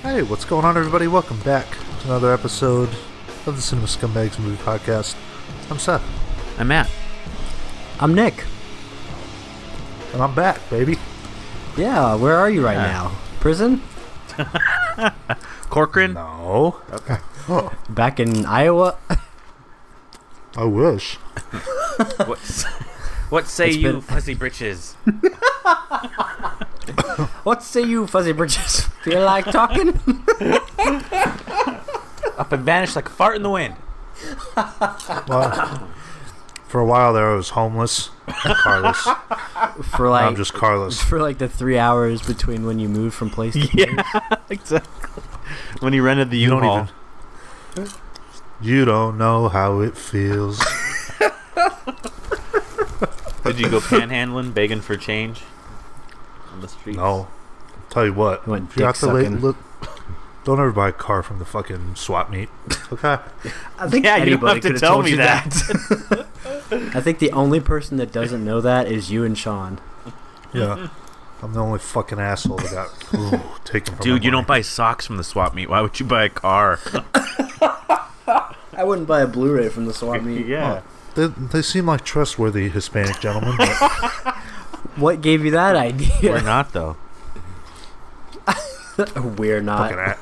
Hey, what's going on, everybody? Welcome back to another episode of the Cinema Scumbags Movie Podcast. I'm Seth. I'm Matt. I'm Nick. And I'm back, baby. Yeah, where are you right now? Prison? Corcoran? No. Okay. Oh, Back in Iowa? I wish. What say It's you, been- fuzzy britches? What say you, fuzzy britches? Feel like talking? Up and vanished like a fart in the wind. Well, for a while there, I was homeless, carless. For Now like, I'm just carless. for like the 3 hours between when you moved from place to place. Yeah, exactly. When he rented the You don't U-Haul. You don't know how it feels. Did you go panhandling, begging for change on the streets? No. Tell you what, You went if you're out dick the late, sucking. look, don't ever buy a car from the fucking swap meet. Okay? I think Yeah, you don't anybody have to could have tell told me you that. I think the only person that doesn't know that is you and Sean. Yeah. I'm the only fucking asshole that got taken from Dude, my you don't money. buy socks from the swap meet. Why would you buy a car? I wouldn't buy a Blu-ray from the swap meet. Yeah. They seem like trustworthy Hispanic gentlemen, but What gave you that idea? We're not, though. We're not.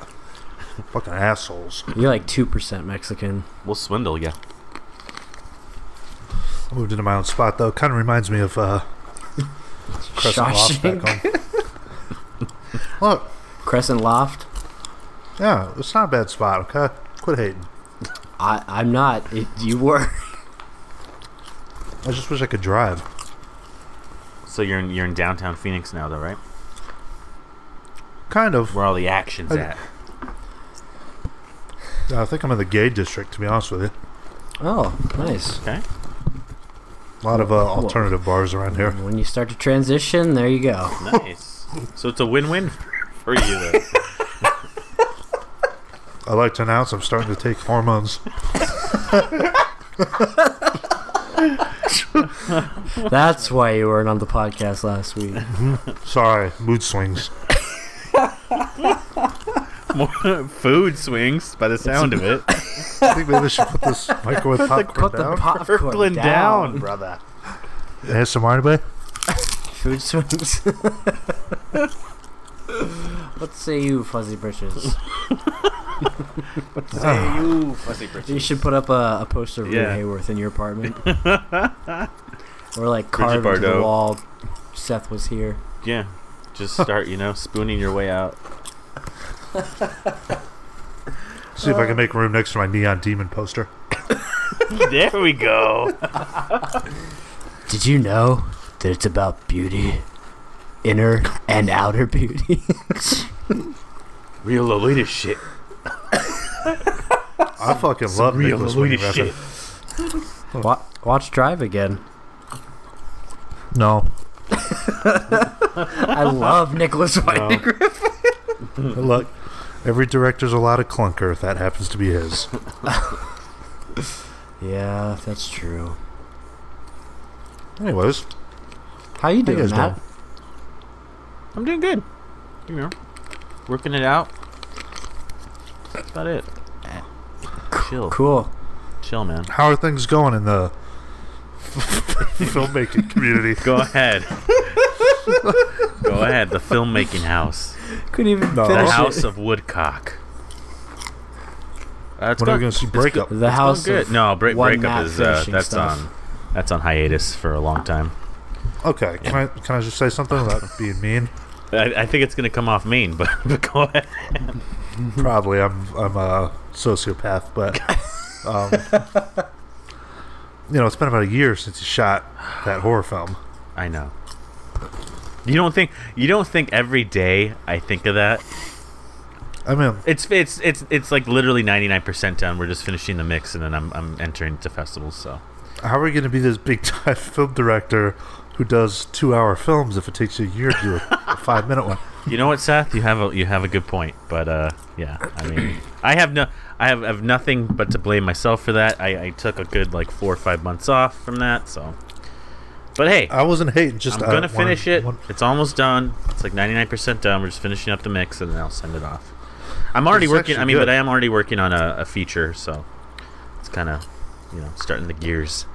fucking assholes. You're like 2% Mexican. We'll swindle you. I moved into my own spot, though. Kind of reminds me of Crescent Loft back Shawshank. home. Look, Crescent Loft. yeah, it's not a bad spot, okay? Quit hating. I'm not. You were. I just wish I could drive. So you're in downtown Phoenix now, though, right? Kind of. Where all the action's at. I think I'm in the gay district, to be honest with you. Oh, nice. Okay. A lot of alternative bars around here. When you start to transition, there you go. Nice. So it's a win-win for you, then. I'd like to announce I'm starting to take hormones. That's why you weren't on the podcast last week. Sorry, mood swings. More food swings, by the sound of it. I think maybe I should put this microwave popcorn Put the down. popcorn Kirkland down, brother. ASMR, anybody? Food swings. What say you, fuzzy britches? Say you, fuzzy britches. You should put up a poster of Rita Yeah. Hayworth in your apartment. Or like carved Bridget into the Bardot. wall. Seth was here. Yeah. Just start, spooning your way out. See if I can make room next to my Neon Demon poster. There we go. Did you know that it's about beauty? Inner and outer beauty. Real Lolita shit. I fucking love Real Nicholas Lolita Winding shit. Watch Drive again. No. I love Nicholas Winding Refn. Look, every director's allowed a clunker if that happens to be his. Yeah, that's true. Anyways, How you doing, guys Matt? doing? I'm doing good. Working it out. That's about it. Chill. Cool. Chill, man. how are things going in the filmmaking community? Go ahead. Go ahead. The filmmaking house. Couldn't even No. The finish House it. of Woodcock. It's When are we going- going to see it's Breakup? The It's House going of good. No, one Breakup Matt is finishing that's stuff. on hiatus for a long time. Okay, can I just say something without being mean? I think it's going to come off mean, but go ahead. Probably. I'm a sociopath, but it's been about a year since you shot that horror film. I know. You don't think every day I think of that? I mean, It's like literally 99% done. We're just finishing the mix, and then I'm entering to festivals. So how are we going to be this big time film director who does 2-hour films if it takes you a year to do a 5-minute one? you know what, Seth? You have a good point. But yeah, I mean, I have nothing but to blame myself for that. I took a good 4 or 5 months off from that. So, but hey, I wasn't hating. Just I'm gonna finish it. It's almost done. It's like 99% done. We're just finishing up the mix, and then I'll send it off. I'm already It's working. actually I mean, good. but I am already working on a feature, so it's kind of, starting the gears.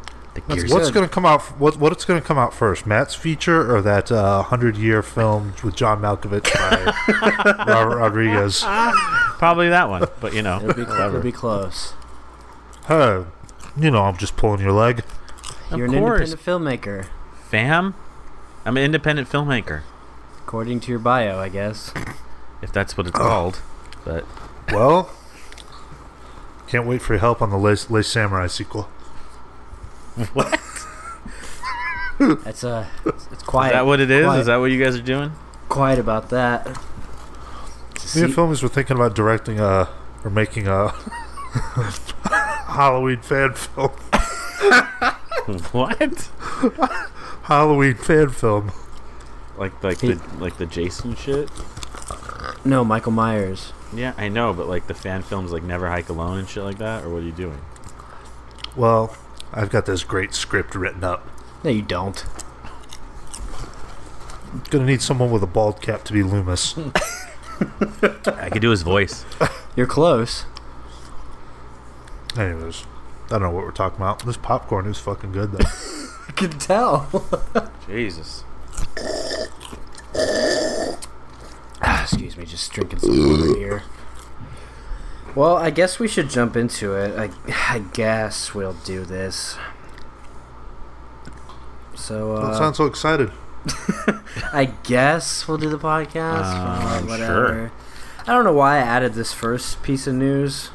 What's going to come out? What's going to come out first? Matt's feature or that 100-year film with John Malkovich by Robert Rodriguez? Probably that one, but It'll be close. Hey, I'm just pulling your leg. You're an independent filmmaker, fam. I'm an independent filmmaker, according to your bio, I guess. if that's what it's called. But Well, can't wait for your help on the Lace Samurai sequel. what? It's quiet. Is that what it is? Quiet, Is that what you guys are doing? quiet about that? Me and Filmies were thinking about directing or making a Halloween fan film. What? Halloween fan film. Like the Jason shit? No, Michael Myers. Yeah, I know, but like the fan films like Never Hike Alone and shit like that, or what are you doing? Well, I've got this great script written up. No, you don't. Gonna need someone with a bald cap to be Loomis. I could do his voice. You're close. Anyways, I don't know what we're talking about. This popcorn is fucking good though. I can tell. Jesus. Excuse me, just drinking some water here. Well, I guess we should jump into it. I guess we'll do this. So, Don't sound so excited. I guess we'll do the podcast. Whatever. Sure. I don't know why I added this first piece of news,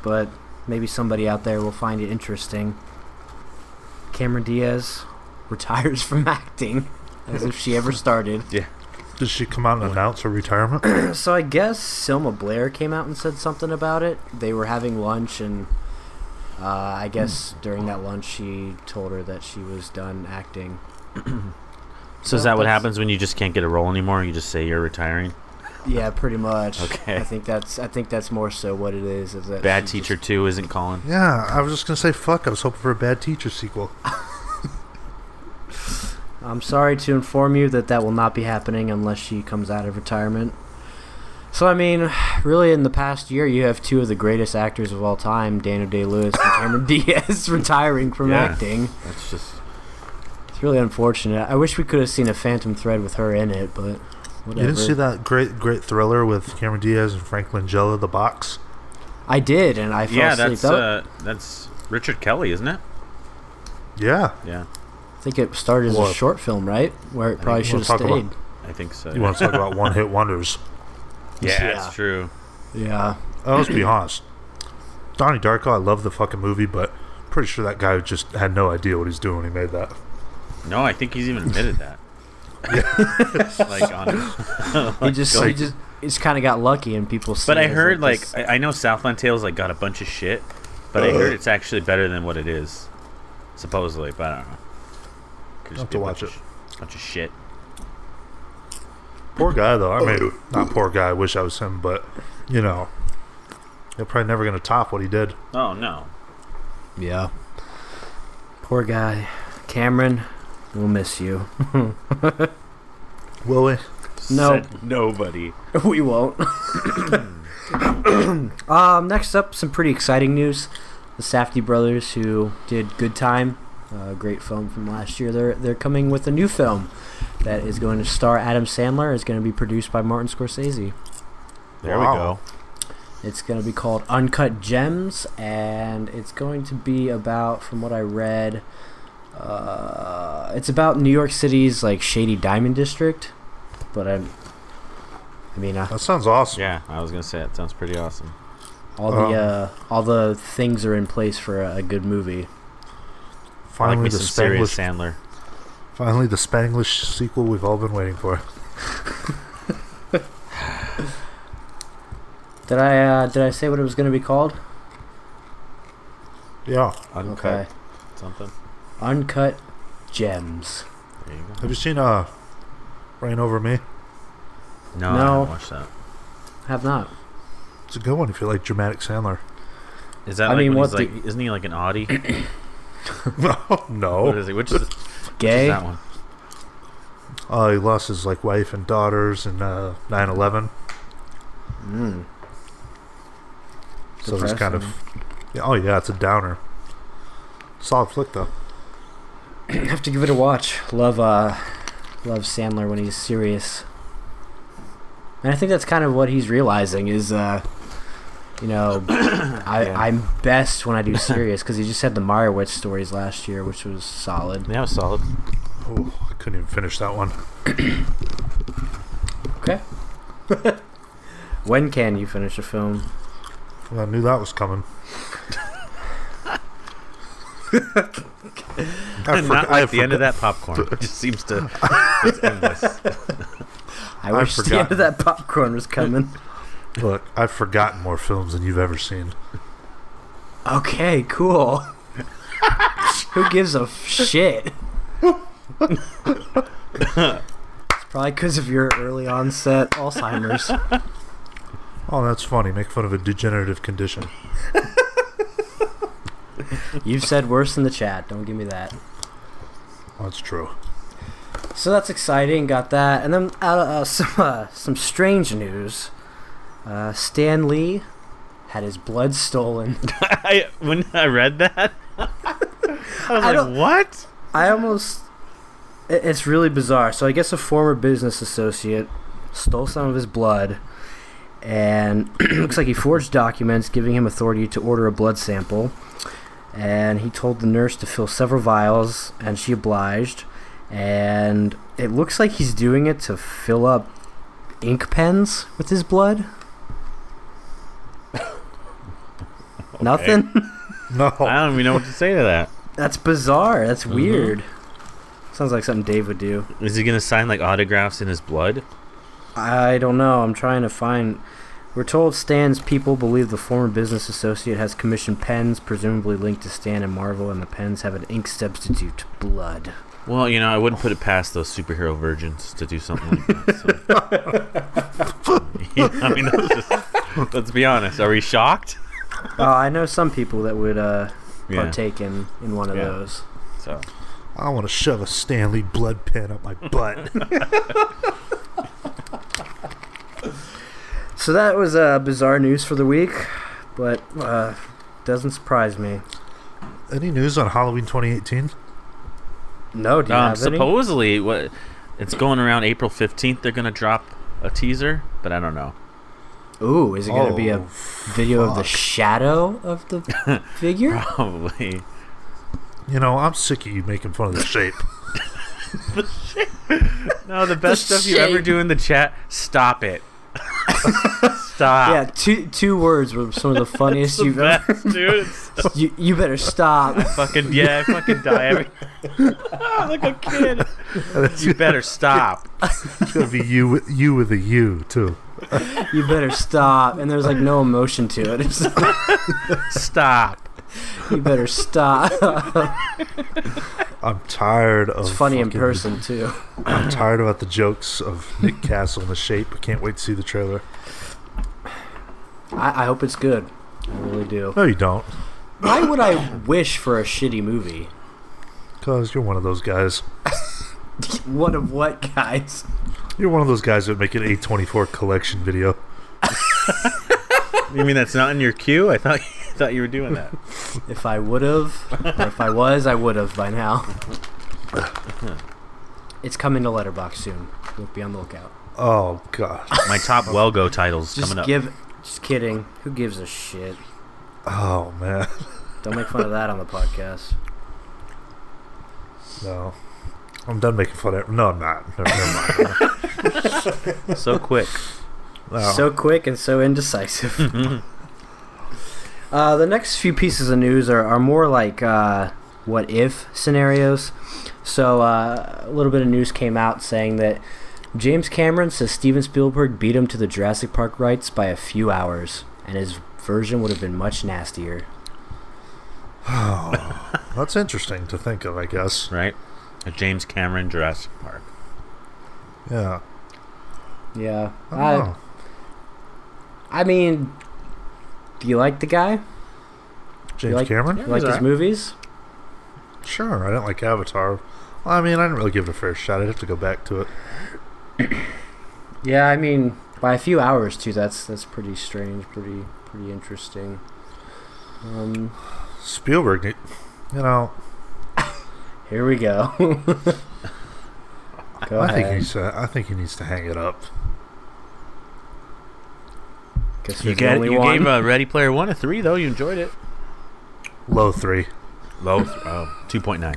but maybe somebody out there will find it interesting. Cameron Diaz retires from acting, as if she ever started. Yeah. Did she come out and announce her retirement? So I guess Selma Blair came out and said something about it. They were having lunch, and I guess during that lunch she told her that she was done acting. So is that what happens when you just can't get a role anymore? You just say you're retiring? Yeah, pretty much. Okay. I think that's more so what it is. Is that Bad she Teacher 2 isn't calling? Yeah, I was just gonna say fuck. I was hoping for a Bad Teacher sequel. I'm sorry to inform you that will not be happening unless she comes out of retirement. So, I mean, really in the past year, you have two of the greatest actors of all time, Daniel Day-Lewis and Cameron Diaz, retiring from acting. That's just... It's really unfortunate. I wish we could have seen a Phantom Thread with her in it, but whatever. You didn't see that great thriller with Cameron Diaz and Frank Langella, The Box? I did, and I fell asleep. That's Richard Kelly, isn't it? Yeah. Yeah. I think it started as a short film, right? Where it probably should have stayed. I think so. You want to talk about one-hit wonders? Yeah, that's true. Yeah. Let's be honest. Donnie Darko, I love the fucking movie, but pretty sure that guy just had no idea what he's doing when he made that. No, I think he's even admitted that. Like on he just kind of got lucky, and people. But I heard I know Southland Tales got a bunch of shit, but I heard it's actually better than what it is, supposedly. But I don't know. I'll have to watch it. Bunch of shit. Poor guy, though. I mean, not poor guy. I wish I was him, but they're probably never gonna top what he did. Oh no. Yeah. Poor guy, Cameron. We'll miss you. Will we? No, Said nobody. we won't. Next up, some pretty exciting news. The Safdie brothers, who did Good Time, a great film from last year, they're coming with a new film that is going to star Adam Sandler. It's going to be produced by Martin Scorsese. There we go. It's going to be called Uncut Gems, and it's going to be about, from what I read, it's about New York City's shady diamond district. But that sounds awesome. Yeah, I was gonna say it sounds pretty awesome. All the things are in place for a good movie. Finally, the serious Sandler. Finally, the Spanglish sequel we've all been waiting for. Did I say what it was going to be called? Yeah. Uncut Okay. something. Uncut Gems. There you go. Have you seen Rain Over Me? No, I No. haven't watched that. Have not. It's a good one if you like dramatic Sandler. Is that I mean, when what he's isn't he like an Audi? No. What is he? Which is Gay? that one? He lost his wife and daughters in 9/11. So it's kind of... Yeah, oh, yeah, it's a downer. Solid flick, though. Have to give it a watch. Love Sandler when he's serious. And I think that's kind of what he's realizing is, I'm best when I do serious, because he just had the Meyerowitz stories last year, which was solid. Yeah, it was solid. Oh, I couldn't even finish that one. Okay. When can you finish a film? Well, I knew that was coming. Not like the end of that popcorn. It just seems to... It's endless. I wish the end of that popcorn was coming. Look, I've forgotten more films than you've ever seen. Okay, cool. Who gives a shit? It's probably because of your early onset Alzheimer's. Oh, that's funny. Make fun of a degenerative condition. You've said worse in the chat. Don't give me that. That's true. So that's exciting. Got that. And then some strange news. Stan Lee had his blood stolen. When I read that, I was like, what? I almost... It's really bizarre. So I guess a former business associate stole some of his blood, and it looks like he forged documents giving him authority to order a blood sample, and he told the nurse to fill several vials, and she obliged, and it looks like he's doing it to fill up ink pens with his blood. Okay. Nothing? No. I don't even know what to say to that. That's bizarre. That's weird. Sounds like something Dave would do. Is he going to sign like autographs in his blood? I don't know. I'm trying to find... We're told Stan's people believe the former business associate has commissioned pens, presumably linked to Stan and Marvel, and the pens have an ink substitute, blood. Well, I wouldn't put it past those superhero virgins to do something like that. So. Let's be honest. Are we shocked? I know some people that would partake in one of those. So I want to shove a Stanley blood pen up my butt. So that was bizarre news for the week, but doesn't surprise me. Any news on Halloween 2018? No, do you have any? Supposedly, it's going around April 15th. They're gonna drop a teaser, but I don't know. Ooh, is it going to be a video of the shadow of the figure? Probably. I'm sick of you making fun of the shape. The shape? No, the best stuff you ever do in the chat, stop it. Stop. Yeah, two words were some of the funniest you've ever... Dude. You better stop. I fucking die like a kid. You better stop. It's going to be you with a U, too. You better stop. And there's like no emotion to it. It's stop. You better stop. I'm tired of... It's funny in person, too. I'm tired about the jokes of Nick Castle and the shape. I can't wait to see the trailer. I hope it's good. I really do. No, you don't. Why would I wish for a shitty movie? Because you're one of those guys. One of what guys? You're one of those guys that make an A24 collection video. You mean that's not in your queue? I thought you were doing that. If I would have, or if I was, I would have by now. It's coming to Letterboxd soon. We'll be on the lookout. Oh, God. My top Wellgo titles coming up. Just kidding. Who gives a shit? Oh, man. Don't make fun of that on the podcast. No. I'm done making fun of it. No, I'm not. Never mind. So quick. No. So quick and so indecisive. The next few pieces of news are more like what if scenarios. So a little bit of news came out saying that James Cameron says Steven Spielberg beat him to the Jurassic Park rights by a few hours, and his version would have been much nastier. Oh, that's interesting to think of, I guess. Right? A James Cameron Jurassic Park. Yeah. Yeah. I don't know. I mean, do you like the guy? James Cameron? You like his movies? Sure. I didn't like Avatar. Well, I mean, I didn't really give it a fair shot. I'd have to go back to it. Yeah, I mean, by a few hours too. That's pretty strange. Pretty interesting. Spielberg, you know. Here we go. Go ahead. I think he needs to hang it up. You gave Ready Player One a 3 though. You enjoyed it. Low 3. Low 2.9.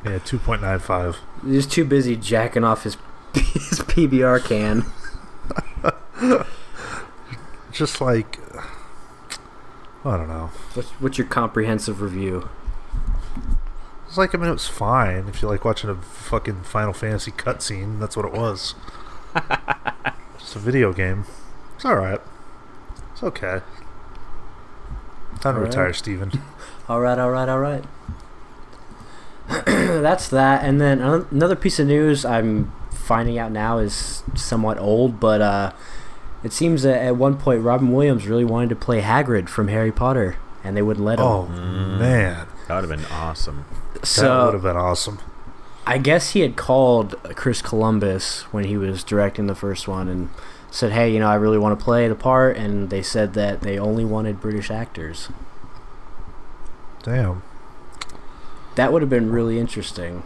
Yeah, 2.95. He's too busy jacking off his PBR can. Just like, I don't know. What's your comprehensive review? It's like, I mean, it was fine. If you like watching a fucking Final Fantasy cutscene, that's what it was. Just a video game. It's alright. It's okay. Time to retire, Steven. Alright. That's that. And then another piece of news I'm finding out now is somewhat old, but it seems that at one point Robin Williams really wanted to play Hagrid from Harry Potter, and they wouldn't let him. Oh, man. That would have been awesome. That would have been awesome. I guess he had called Chris Columbus when he was directing the first one and said, hey, I really want to play the part, and they said that they only wanted British actors. Damn. That would have been really interesting.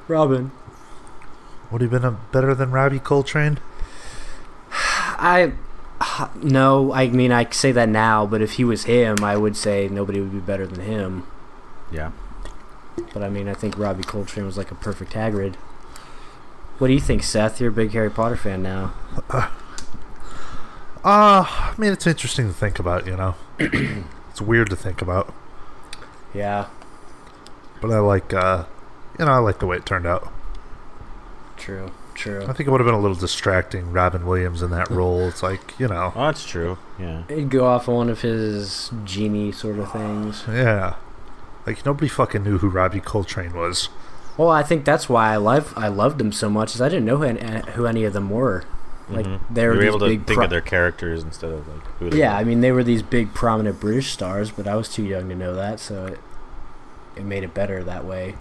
Robin. Would he have been better than Robbie Coltrane? No, I mean, I say that now, but if he was him, I would say nobody would be better than him. Yeah. But I mean, I think Robbie Coltrane was like a perfect Hagrid. What do you think, Seth? You're a big Harry Potter fan now. I mean, it's interesting to think about, It's weird to think about. Yeah. But I like, I like the way it turned out. True. I think it would have been a little distracting, Robin Williams in that role. It's like, Oh, that's true. Yeah. He'd go off on one of his genie sort of things. Yeah. Like, nobody fucking knew who Robbie Coltrane was. Well, I think that's why I loved him so much, is I didn't know who any of them were. Like, they were able to think of their characters instead of like who they were. I mean, they were these big prominent British stars, but I was too young to know that, so it made it better that way.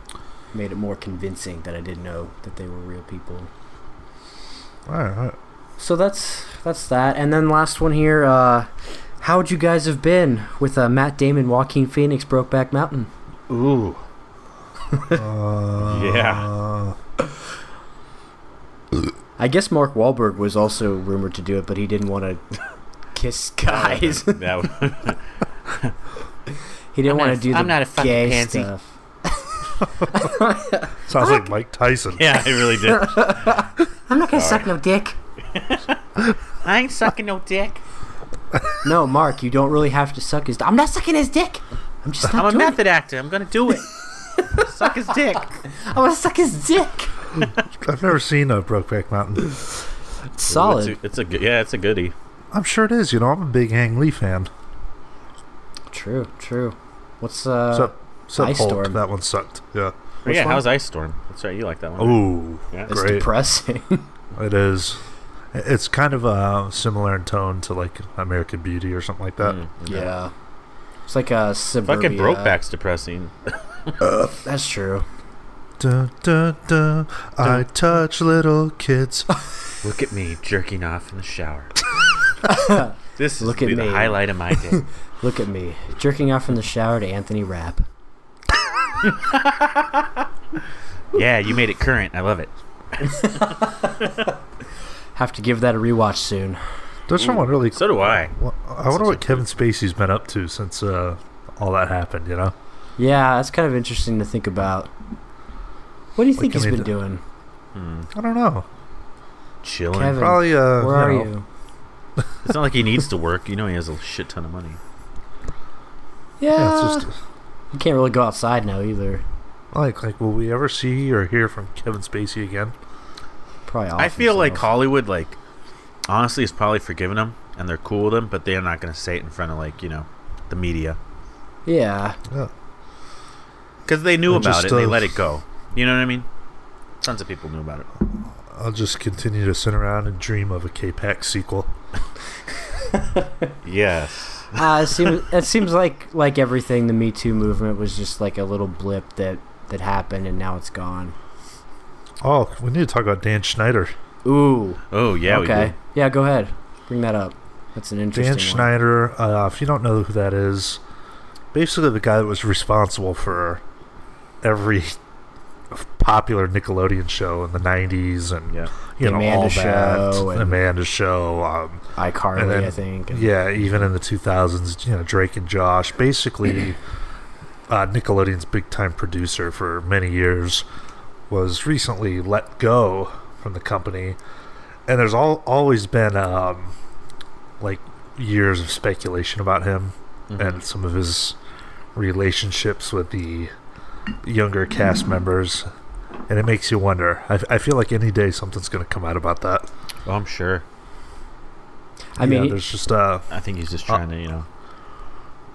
Made it more convincing that I didn't know that they were real people. All right. So that's that. And then last one here, how would you guys have been with Matt Damon, Joaquin Phoenix, Brokeback Mountain? Ooh. Yeah. I guess Mark Wahlberg was also rumored to do it, but he didn't want to kiss guys. He didn't want to do the gay pansy stuff. Sounds like Mike Tyson. Yeah, it really did. I'm not gonna suck no dick. I ain't sucking no dick. No, Mark, you don't really have to suck his dick. I'm not sucking his dick. I'm a method actor. I'm gonna do it. Suck his dick. I want to suck his dick. I've never seen a Brokeback Mountain. It's solid. It's a goodie. I'm sure it is. I'm a big Ang Lee fan. True. What's Ice Storm? That one sucked. Yeah. How's Ice Storm? That's right. You like that one? Ooh, yeah. It's great. Depressing. It is. It's kind of similar in tone to like American Beauty or something like that. Yeah. It's like a suburbia. Fucking Brokeback's depressing. That's true. Dun, dun, dun. I touch little kids. Look at me jerking off in the shower. This is the highlight of my day. Look at me jerking off in the shower to Anthony Rapp. Yeah, you made it current. I love it. Have to give that a rewatch soon. There's someone really. So do I. Well, I wonder what Kevin Spacey's been up to since all that happened. Yeah, that's kind of interesting to think about. What do you think he's been doing? I don't know. Chilling. Kevin, probably. where are you? It's not like he needs to work. He has a shit ton of money. Yeah. It's just. You can't really go outside now either. Like, will we ever see or hear from Kevin Spacey again? Probably. I feel like Hollywood, honestly, is probably forgiving him, and they're cool with him, but they're not going to say it in front of the media. Yeah. Because they knew about it, and they let it go. You know what I mean? Tons of people knew about it. I'll just continue to sit around and dream of a K-Pax sequel. Yes. It seems like everything, the Me Too movement was just like a little blip that happened, and now it's gone. Oh, we need to talk about Dan Schneider. Ooh. Oh, yeah, okay. we do. Yeah, go ahead. Bring that up. That's an interesting Dan Schneider, if you don't know who that is, basically the guy that was responsible for every popular Nickelodeon show in the 90s and you know, Amanda all Show that, Amanda Show, iCarly, and then, I think. Yeah, even in the 2000s, you know, Drake and Josh. Basically, Nickelodeon's big-time producer for many years was recently let go from the company, and there's always been like years of speculation about him and some of his relationships with the younger cast members, and it makes you wonder. I feel like any day something's going to come out about that. Oh, I'm sure. I mean, there's just I think he's just trying to, you know,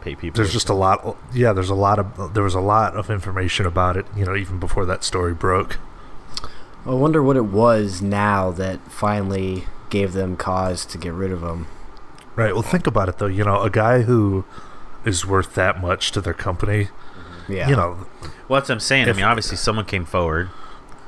pay people. there's just a lot. Yeah, there was a lot of information about it. You know, even before that story broke. I wonder what it was now that finally gave them cause to get rid of him. Right. Well, think about it though. You know, a guy who is worth that much to their company. Yeah. You know. Well, that's what I'm saying. I mean, obviously someone came forward.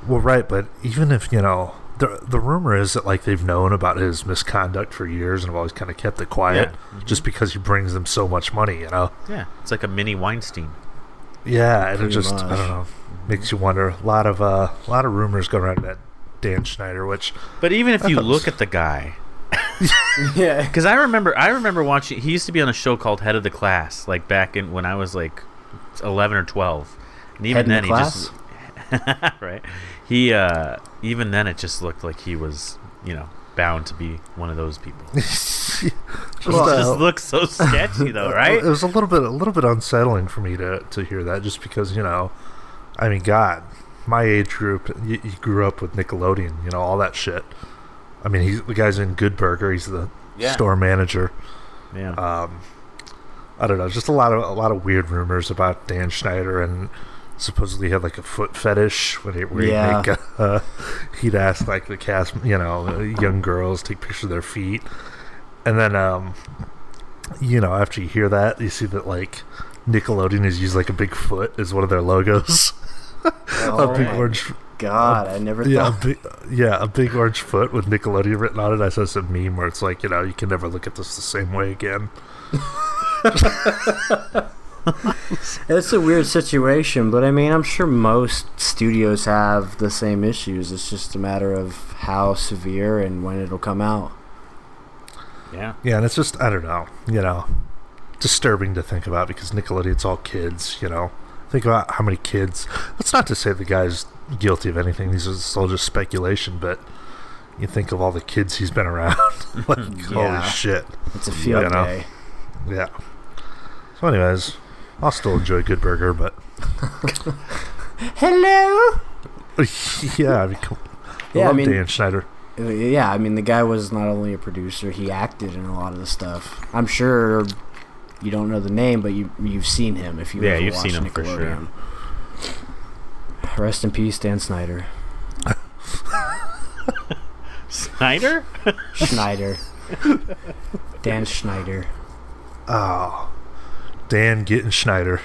Well, right, but even if, you know, the rumor is that, like, they've known about his misconduct for years and have always kind of kept it quiet just because he brings them so much money, you know? Yeah, it's like a mini Weinstein. Yeah, and it Pretty just, much. I don't know, makes you wonder. A lot of rumors going around that Dan Schneider, which... But even if you look at the guy... Yeah. Because I remember watching... He used to be on a show called Head of the Class, like, back in when I was, like, 11 or 12. And even Head in then, the he class? just... right? He, even then, it just looked like he was, you know, bound to be one of those people. It just looks so sketchy, though, right? It was a little bit unsettling for me to hear that, just because, you know, I mean, God, my age group, you grew up with Nickelodeon, you know, all that shit. I mean, the guy's in Good Burger. He's the store manager. Yeah. I don't know, just a lot of weird rumors about Dan Schneider, and supposedly he had like a foot fetish where he'd ask like the cast, you know, young girls take pictures of their feet, and then you know, after you hear that, you see that like Nickelodeon has used like a big foot as one of their logos. Oh a big my orange God, I never thought. a big orange foot with Nickelodeon written on it. I saw some meme where it's like, you know, you can never look at this the same way again. It's a weird situation, but I mean, I'm sure most studios have the same issues. It's just a matter of how severe and when it'll come out. Yeah. Yeah, and it's just, I don't know, you know, disturbing to think about, because Nickelodeon's all kids, you know. Think about how many kids. That's not to say the guy's guilty of anything. These are all just speculation, but you think of all the kids he's been around. Like, holy shit. It's a field day. Yeah. So anyways, I'll still enjoy Good Burger, but... Hello? Yeah, I mean, I love Dan Schneider. Yeah, I mean, the guy was not only a producer, he acted in a lot of the stuff. I'm sure you don't know the name, but you've seen him if you've ever you've watched seen him for sure. Rest in peace, Dan Snyder. Snyder? Schneider. Dan Schneider. Oh, Dan getting Schneider.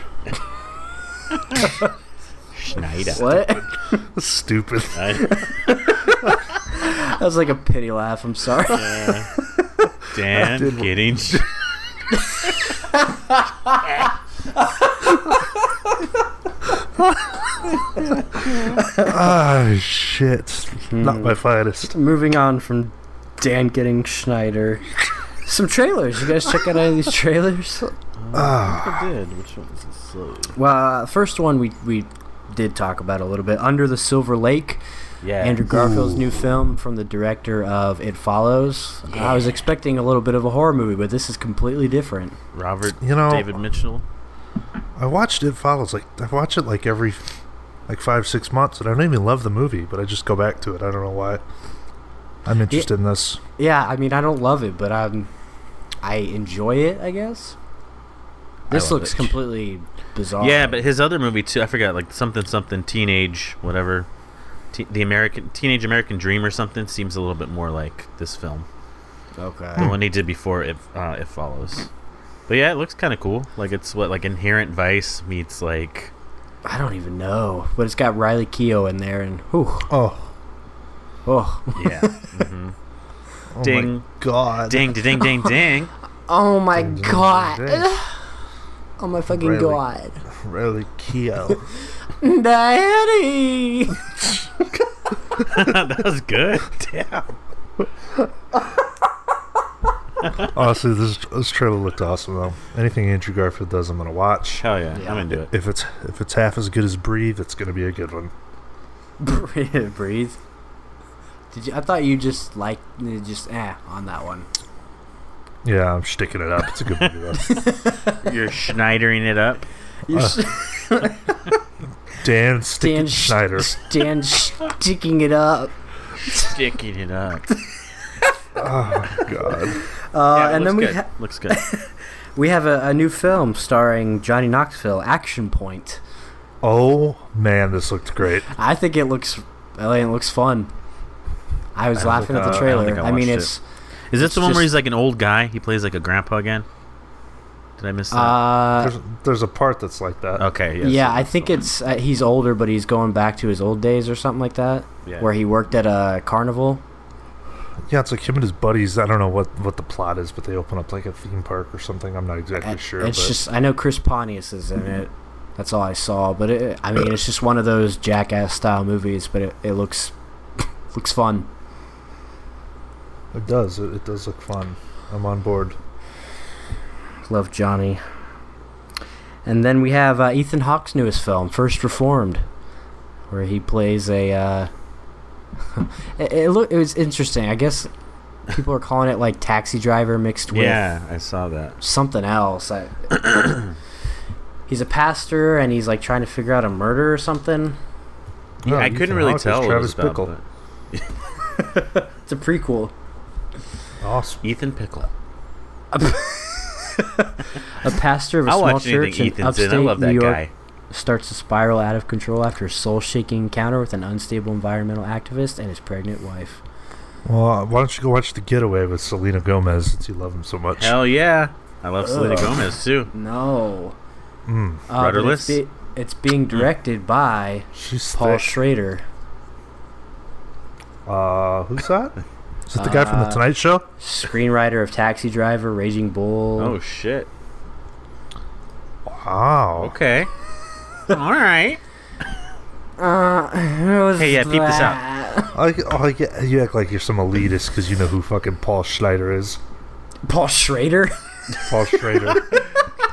Schneider. What? Stupid. That was like a pity laugh. I'm sorry. Dan getting. Ah, shit. Not my finest. Moving on from Dan getting Schneider. Some trailers. You guys check out any of these trailers? I did. Which one is this? Well, first one we did talk about a little bit. Under the Silver Lake. Yeah. Andrew Garfield's new film from the director of It Follows. Yeah. I was expecting a little bit of a horror movie, but this is completely different. Robert, you know, David Mitchell. I watched It Follows. Like, I watch it like every 5-6 months, and I don't even love the movie, but I just go back to it. I don't know why. I'm interested in this. Yeah, I mean, I don't love it, but I enjoy it, I guess. This looks completely bizarre. Yeah, but his other movie too, I forgot, like something teenage whatever. The Teenage American Dream or something seems a little bit more like this film. Okay. The one he did before It Follows. But yeah, it looks kind of cool. Like it's like Inherent Vice meets like... I don't even know. But it's got Riley Keough in there and... Whew. Oh. Oh. Yeah. Mm-hmm. Oh Ding. my god. Ding, ding, ding, ding. Oh my Ding, ding, god. ding, ding. Oh my fucking Really? god. Really, Keo. Daddy. That was good. Damn. Honestly, this trailer looked awesome though. Anything Andrew Garfield does, I'm gonna watch. Hell yeah, I'm into it. If it's half as good as Breathe, it's gonna be a good one. Breathe. I thought you just on that one. Yeah, I'm sticking it up. It's a good movie though. You're Schneidering it up. Dan Schneider. Stan sticking it up. Sticking it up. Oh god. And then looks good. we have a new film starring Johnny Knoxville, Action Point. Oh man, this looked great. I think it looks fun. I was laughing at the trailer. I mean, it's. Is this the one where he's like an old guy? He plays like a grandpa again? Did I miss that? There's a part that's like that. Okay. Yes, Yeah, I think it's he's older, but he's going back to his old days or something like that, where he worked at a carnival. Yeah, it's like him and his buddies. I don't know what the plot is, but they open up like a theme park or something. I'm not exactly sure. It's just I know Chris Pontius is in it. That's all I saw, but it's just one of those Jackass style movies, but it looks fun. It does. It does look fun. I'm on board. Love Johnny. And then we have Ethan Hawke's newest film, First Reformed, where he plays a. It was interesting. I guess people are calling it like Taxi Driver mixed with. Yeah, I saw that. Something else. He's a pastor and he's like trying to figure out a murder or something. Yeah, I couldn't really tell what it was about. Pickle. It's a prequel. Awesome. Ethan Pickle. A pastor of a I'll small watch church anything in Ethan's in. upstate I love that New York guy. starts to spiral out of control after a soul-shaking encounter with an unstable environmental activist and his pregnant wife. Well, why don't you go watch The Getaway with Selena Gomez since you love him so much? Hell yeah. I love Selena Gomez too. No. Rudderless? It's being directed by She's Paul thick. Schrader. Who's that? Is it the guy from The Tonight Show? Screenwriter of Taxi Driver, Raging Bull. Oh shit. Wow. Okay. All right. Hey, yeah, peep this out. You act like you're some elitist because you know who fucking Paul Schneider is. Paul Schrader? Paul Schrader.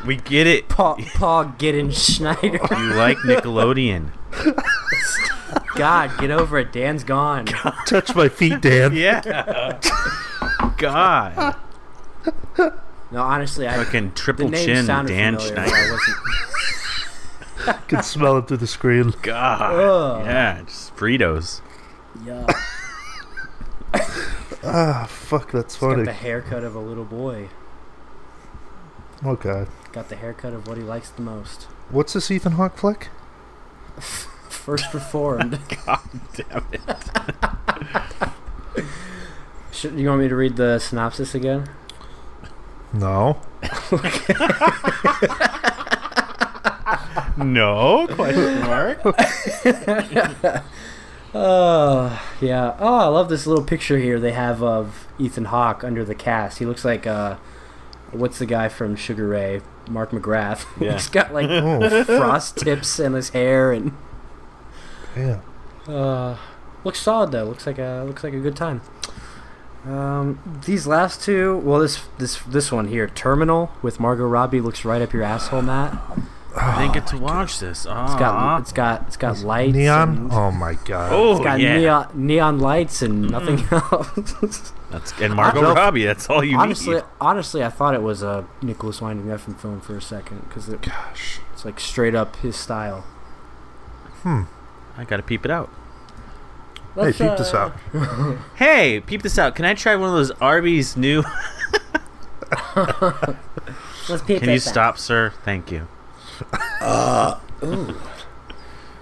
We get it. Paul Giddens Schneider. You like Nickelodeon. God, get over it. Dan's gone. Touch my feet, Dan. Yeah. God. No, honestly, Fucking triple the name chin, sounded Dan familiar, but Schneider. I I can smell it through the screen. God. Ugh. Yeah, just Fritos. wasn't. Yeah. Fuck, that's He's got funny. the haircut of a little boy. Okay. Got the haircut of what he likes the most. What's this Ethan Hawke flick? First Reformed. God damn it. You want me to read the synopsis again? No. No? Question mark? Oh, yeah. Oh, I love this little picture here they have of Ethan Hawke under the cast. He looks like, what's the guy from Sugar Ray? Mark McGrath. Yeah. He's got, like, Oh. frost tips in his hair and... Yeah. Looks solid, though. Looks like a good time. These last two... Well, this one here, Terminal, with Margot Robbie, looks right up your asshole, Matt. I didn't get to watch this. It's got lights. Neon? And, Oh my god. it's got neon lights and nothing else. And Margot Robbie, that's all you need. Honestly, I thought it was a Nicholas Winding Refn film for a second because Gosh. it's like straight up his style. I gotta peep it out. Hey, peep this out. Hey, peep this out. Can I try one of those Arby's new... Let's peep Can you stop, sir? Thank you.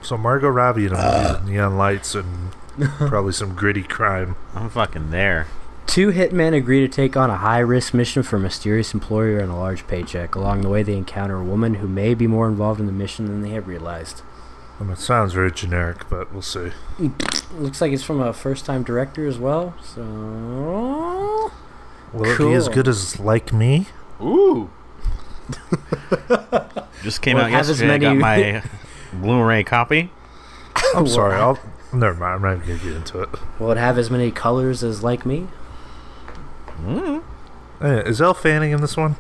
So Margot Robbie in a movie with neon lights and probably some gritty crime. I'm fucking there. Two hitmen agree to take on a high-risk mission for a mysterious employer and a large paycheck. Along the way, they encounter a woman who may be more involved in the mission than they have realized. I mean, it sounds very generic, but we'll see. Looks like it's from a first-time director as well, so... Will it be as good as Like Me? Ooh. Just came out yesterday. I got my Blu-ray copy. I'm sorry. Never mind. I'm not even going to get into it. Will it have as many colors as Like Me? Hey, is Elle Fanning in this one?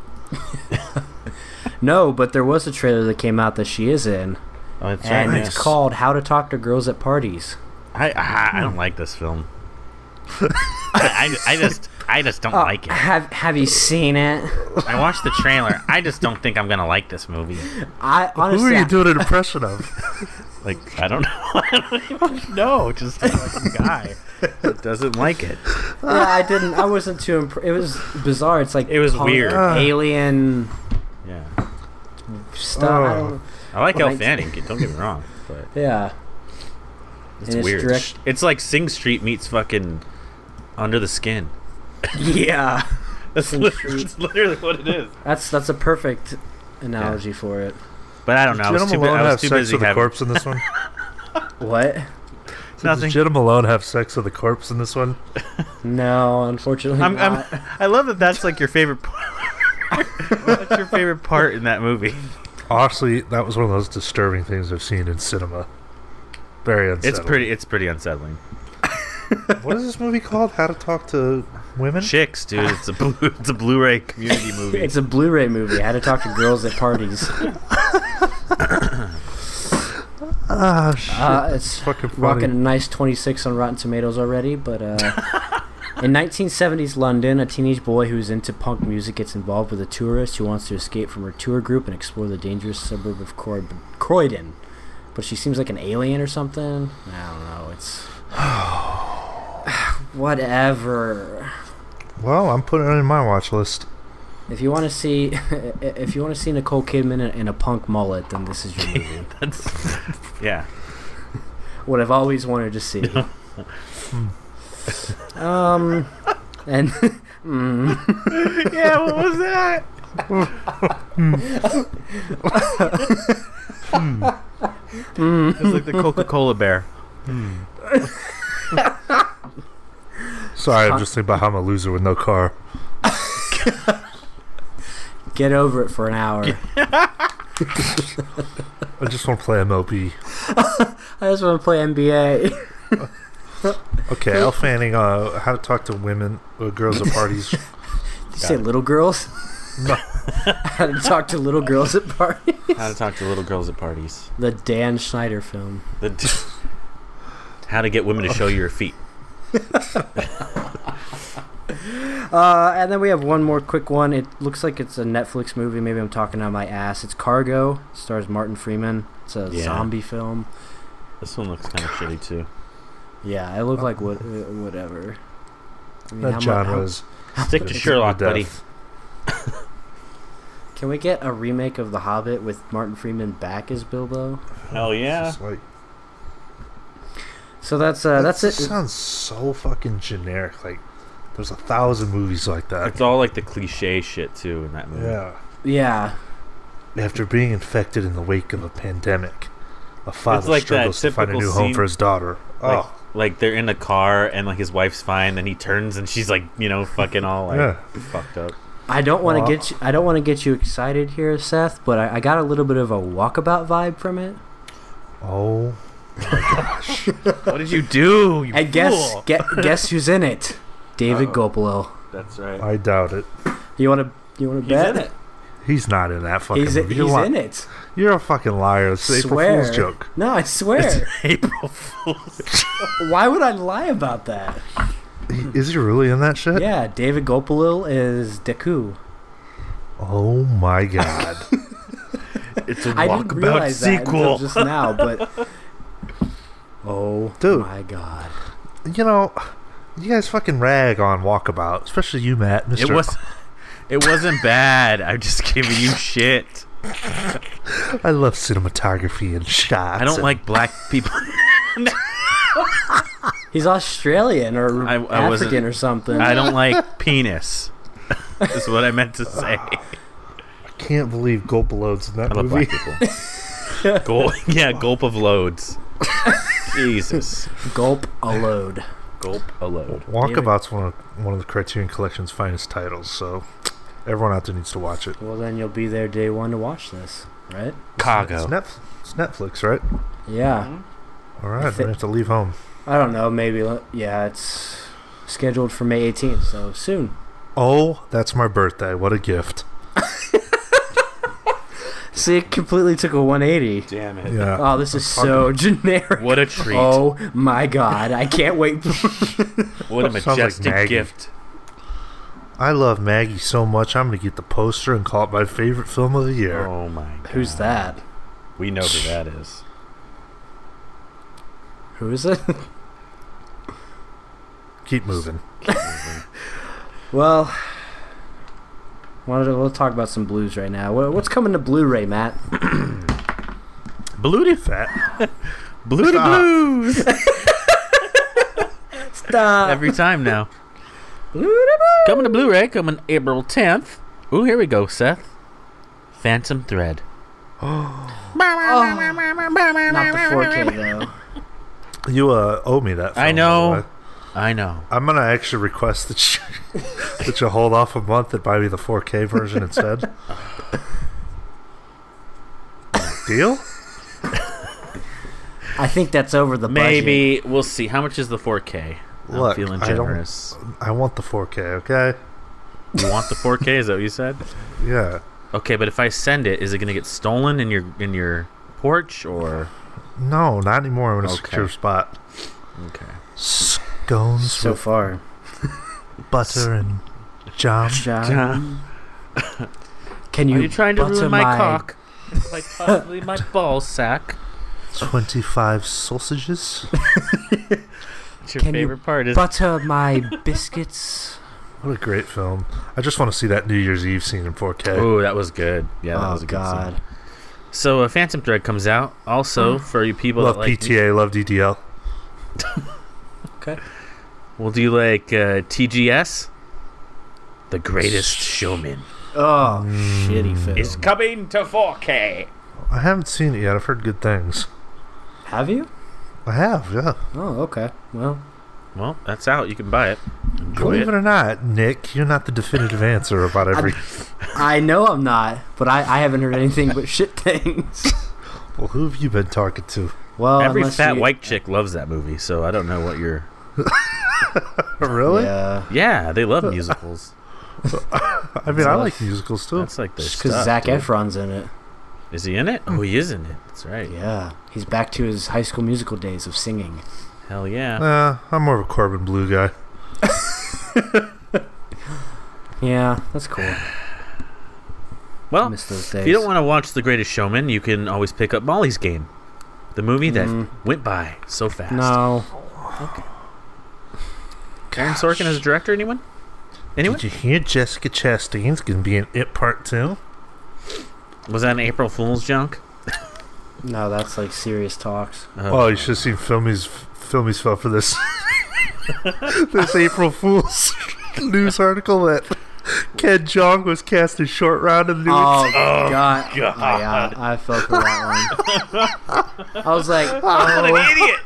No, but there was a trailer that came out that she is in. Oh, that's and right. it's called How to Talk to Girls at Parties. I don't like this film. I just don't like it. Have you seen it? I watched the trailer. I just don't think I'm gonna like this movie. Honestly, who are you doing an impression of? Like, I don't know. I don't even know. Just like a guy that doesn't like it. Yeah, I wasn't too impressed. It was bizarre. It's like it was weird. Alien. Yeah. Stuff. I like Elle Fanning. Don't get me wrong, but yeah, it's weird. It's like Sing Street meets fucking Under the Skin. Yeah, that's literally what it is. That's a perfect analogy for it. But I don't know. I was too busy having corpse in this one. What? Does Jenna Malone have sex with a corpse in this one? No, unfortunately not. I love that. That's like your favorite part. That's your favorite part in that movie. Honestly, that was one of those disturbing things I've seen in cinema. Very unsettling. It's pretty unsettling. What is this movie called? How to Talk to Women? Chicks, dude. It's a Blu-ray community movie. It's a Blu-ray movie. How to Talk to Girls at Parties. Shit. It's fucking funny. Rocking a nice 26 on Rotten Tomatoes already, but in 1970s London, a teenage boy who's into punk music gets involved with a tourist who wants to escape from her tour group and explore the dangerous suburb of Croydon. But she seems like an alien or something. I don't know. It's whatever. Well, I'm putting it in my watch list. If you want to see, Nicole Kidman in a punk mullet, then this is your movie. Yeah. What I've always wanted to see. And yeah, what was that? It's like the Coca-Cola bear. Sorry, I'm just thinking about how I'm a loser with no car. Get over it for an hour. I just want to play MLB. I just want to play NBA. Okay, Elle Fanning, How to Talk to Women, Girls at Parties. Did you say little girls? No. How to Talk to Little Girls at Parties. How to Talk to Little Girls at Parties. The Dan Schneider film. How to Get Women to Show Your Feet. And then we have one more quick one. It looks like it's a Netflix movie. Maybe I'm talking out my ass. It's Cargo. It stars Martin Freeman. It's a zombie film. This one looks kind of shitty too. Yeah, it looked like whatever. I mean, That genre's stick to Sherlock, buddy. Can we get a remake of The Hobbit with Martin Freeman back as Bilbo? Hell yeah! So that's it. Sounds so fucking generic. Like there's 1,000 movies like that. It's all like the cliche shit too in that movie. Yeah. After being infected in the wake of a pandemic, a father like struggles to find a new home for his daughter. Like they're in the car and like his wife's fine, then he turns and she's like, fucking all like fucked up. I don't want to get you excited here, Seth, but I got a little bit of a Walkabout vibe from it. Oh my gosh! What did you do? You and fool? guess who's in it? David Gopolo. That's right. I doubt it. You want to bet? He's in it. He's not in that fucking movie. He's in it. You're a fucking liar. It's an April Fool's joke. No, I swear. April Fool's. Why would I lie about that? Is he really in that shit? Yeah, David Gopolo is Deku. Oh my god. It's a I didn't Walkabout realize sequel. that until just now, but oh dude, my god. You guys fucking rag on Walkabout, especially you, Matt. It wasn't bad. I'm just giving you shit. I love cinematography and shots. I don't like black people. He's Australian or African or something. I don't like penis. Is what I meant to say. I can't believe Gulpaload's in that I love movie. black people. Gulp of loads. Jesus. Gulp a load. Gulp a load. Walkabout's one of the Criterion Collection's finest titles, so everyone out there needs to watch it. Well, then you'll be there day one to watch this, right? Chicago. It's Netflix, right? Yeah. All right, we're going to have to leave home. I don't know, maybe. Yeah, it's scheduled for May 18th, so soon. Oh, that's my birthday. What a gift. See, it completely took a 180. Damn it. Yeah. Oh, this is so generic. What a treat. Oh, my God. I can't wait. What a majestic Maggie. gift. I love Maggie so much, I'm going to get the poster and call it my favorite film of the year. Oh, my God. Who's that? We know who that is. Who is it? Keep moving. Well, we'll talk about some blues right now. What's coming to Blu-ray, Matt? Bluey Fat. Bluey Blues. Stop. Every time now. Coming to Blu-ray, coming April 10th. Ooh, here we go, Seth. Phantom Thread. Not the 4K, though. You owe me that film, I by the know. way. I know. I'm going to actually request that that you hold off a month and buy me the 4K version instead. Deal? I think that's over the budget. Maybe. We'll see. How much is the 4K? I'm Look, feeling generous. I want the 4K, okay? You want the 4K? Is that what you said? Yeah. Okay, but if I send it, is it going to get stolen in your porch or? No, not anymore. I'm in a Okay. secure spot. Okay. Scones So with far. butter and jam. John. Can Are you trying to butter ruin my cock? Like possibly my ball sack. 25 sausages. It's your Can you favorite part, is butter my biscuits? What a great film. I just want to see that New Year's Eve scene in 4K. Oh, that was good. Yeah, that Oh, was a good God. scene. So, Phantom Thread comes out. Also, for you people Love that like PTA, love DDL. Okay. We'll do like TGS, The Greatest Showman. Oh, shitty film. Is coming to 4K. I haven't seen it yet. I've heard good things. Have you? I have, yeah. Oh, okay. Well, that's out. You can buy it. Enjoy Believe it. it or not, Nick, you're not the definitive answer about every... I know I'm not, but I haven't heard anything but shit things. Well, who have you been talking to? Well, Every unless fat you- white chick loves that movie, so I don't know what you're... Really? Yeah. Yeah, they love musicals. I mean, I like musicals, too. That's like their Just because stuff, Zac dude. Efron's in it. Is he in it? Oh, he is in it. That's right. Yeah. He's back to his High School Musical days of singing. Hell yeah. I'm more of a Corbin Blue guy. Yeah, that's cool. Well, Miss those if days. you don't want to watch The Greatest Showman, you can always pick up Molly's Game. The movie that went by so fast. No. Aaron Sorkin as a director, anyone? Anyone? Did you hear Jessica Chastain's going to be in It Part 2? Was that an April Fool's junk? No, that's like serious talks. Oh, you should have seen Filmy's fell for this. This April Fool's news article that Ken Jeong was cast in Short Round in the news. Oh, God. Oh, yeah, I fell for that one. I was like, What an idiot!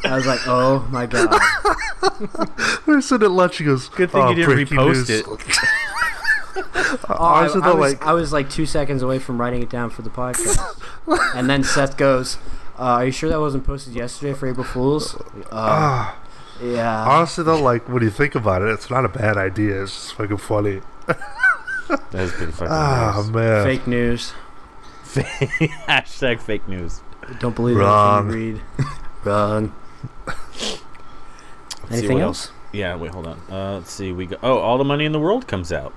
I was like, oh my God. We're sitting at lunch. He goes, Good thing you didn't breaking repost news." it. I was like 2 seconds away from writing it down for the podcast. And then Seth goes, are you sure that wasn't posted yesterday for April Fool's? Yeah. Honestly, though, like, when you think about it, it's not a bad idea. It's just fucking funny. That is pretty fucking Oh, man. Fake news. Hashtag fake news. Don't believe Wrong. anything you read. Wrong. Let's see Anything what else? Yeah, wait, hold on. Let's see. We go. Oh, All the Money in the World comes out.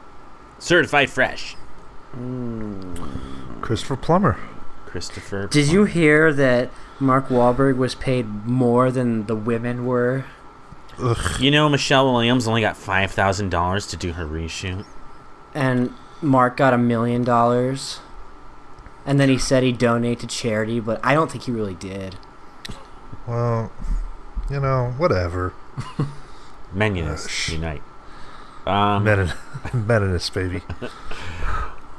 Certified fresh. Christopher Plummer. Christopher. Did you hear that Mark Wahlberg was paid more than the women were? Ugh. You know, Michelle Williams only got $5,000 to do her reshoot. And Mark got $1 million. And then he said he'd donate to charity, but I don't think he really did. Well, you know, whatever. Menunists unite. Meninist, baby.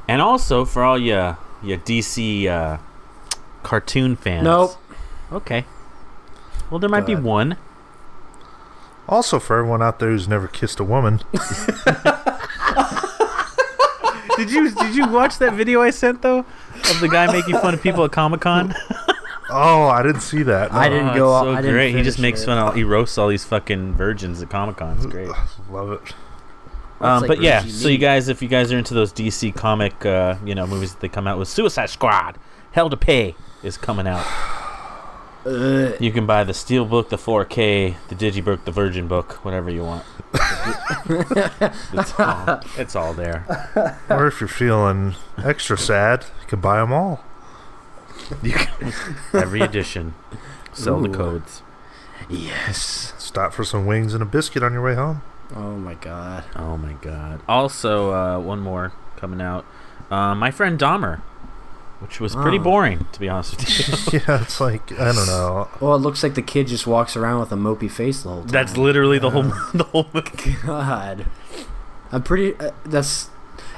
And also for all ya DC cartoon fans. Nope. Okay. Well, there might be God. one. Also, for everyone out there who's never kissed a woman, Did you watch that video I sent though of the guy making fun of people at Comic-Con? oh, I didn't see that. No. I didn't go. So I didn't great. He just finish makes it. fun of. He roasts all these fucking virgins at Comic-Con. It's great. Love it. That's like But yeah, Reggie so you Lee. guys, if you guys are into those DC comic, movies that they come out with, Suicide Squad, Hell to Pay is coming out. You can buy the Steel Book, the 4K, the Digibook, the Virgin Book, whatever you want. It's all there. Or if you're feeling extra sad, you can buy them all. Every edition. Sell the Ooh. codes. Yes. Stop for some wings and a biscuit on your way home. Oh my god. Oh my god. Also, one more coming out. My Friend Dahmer, which was pretty boring, to be honest with you. Yeah, it's like, I don't know. Well, it looks like the kid just walks around with a mopey face the whole time. That's literally the whole movie. God. I'm pretty. That's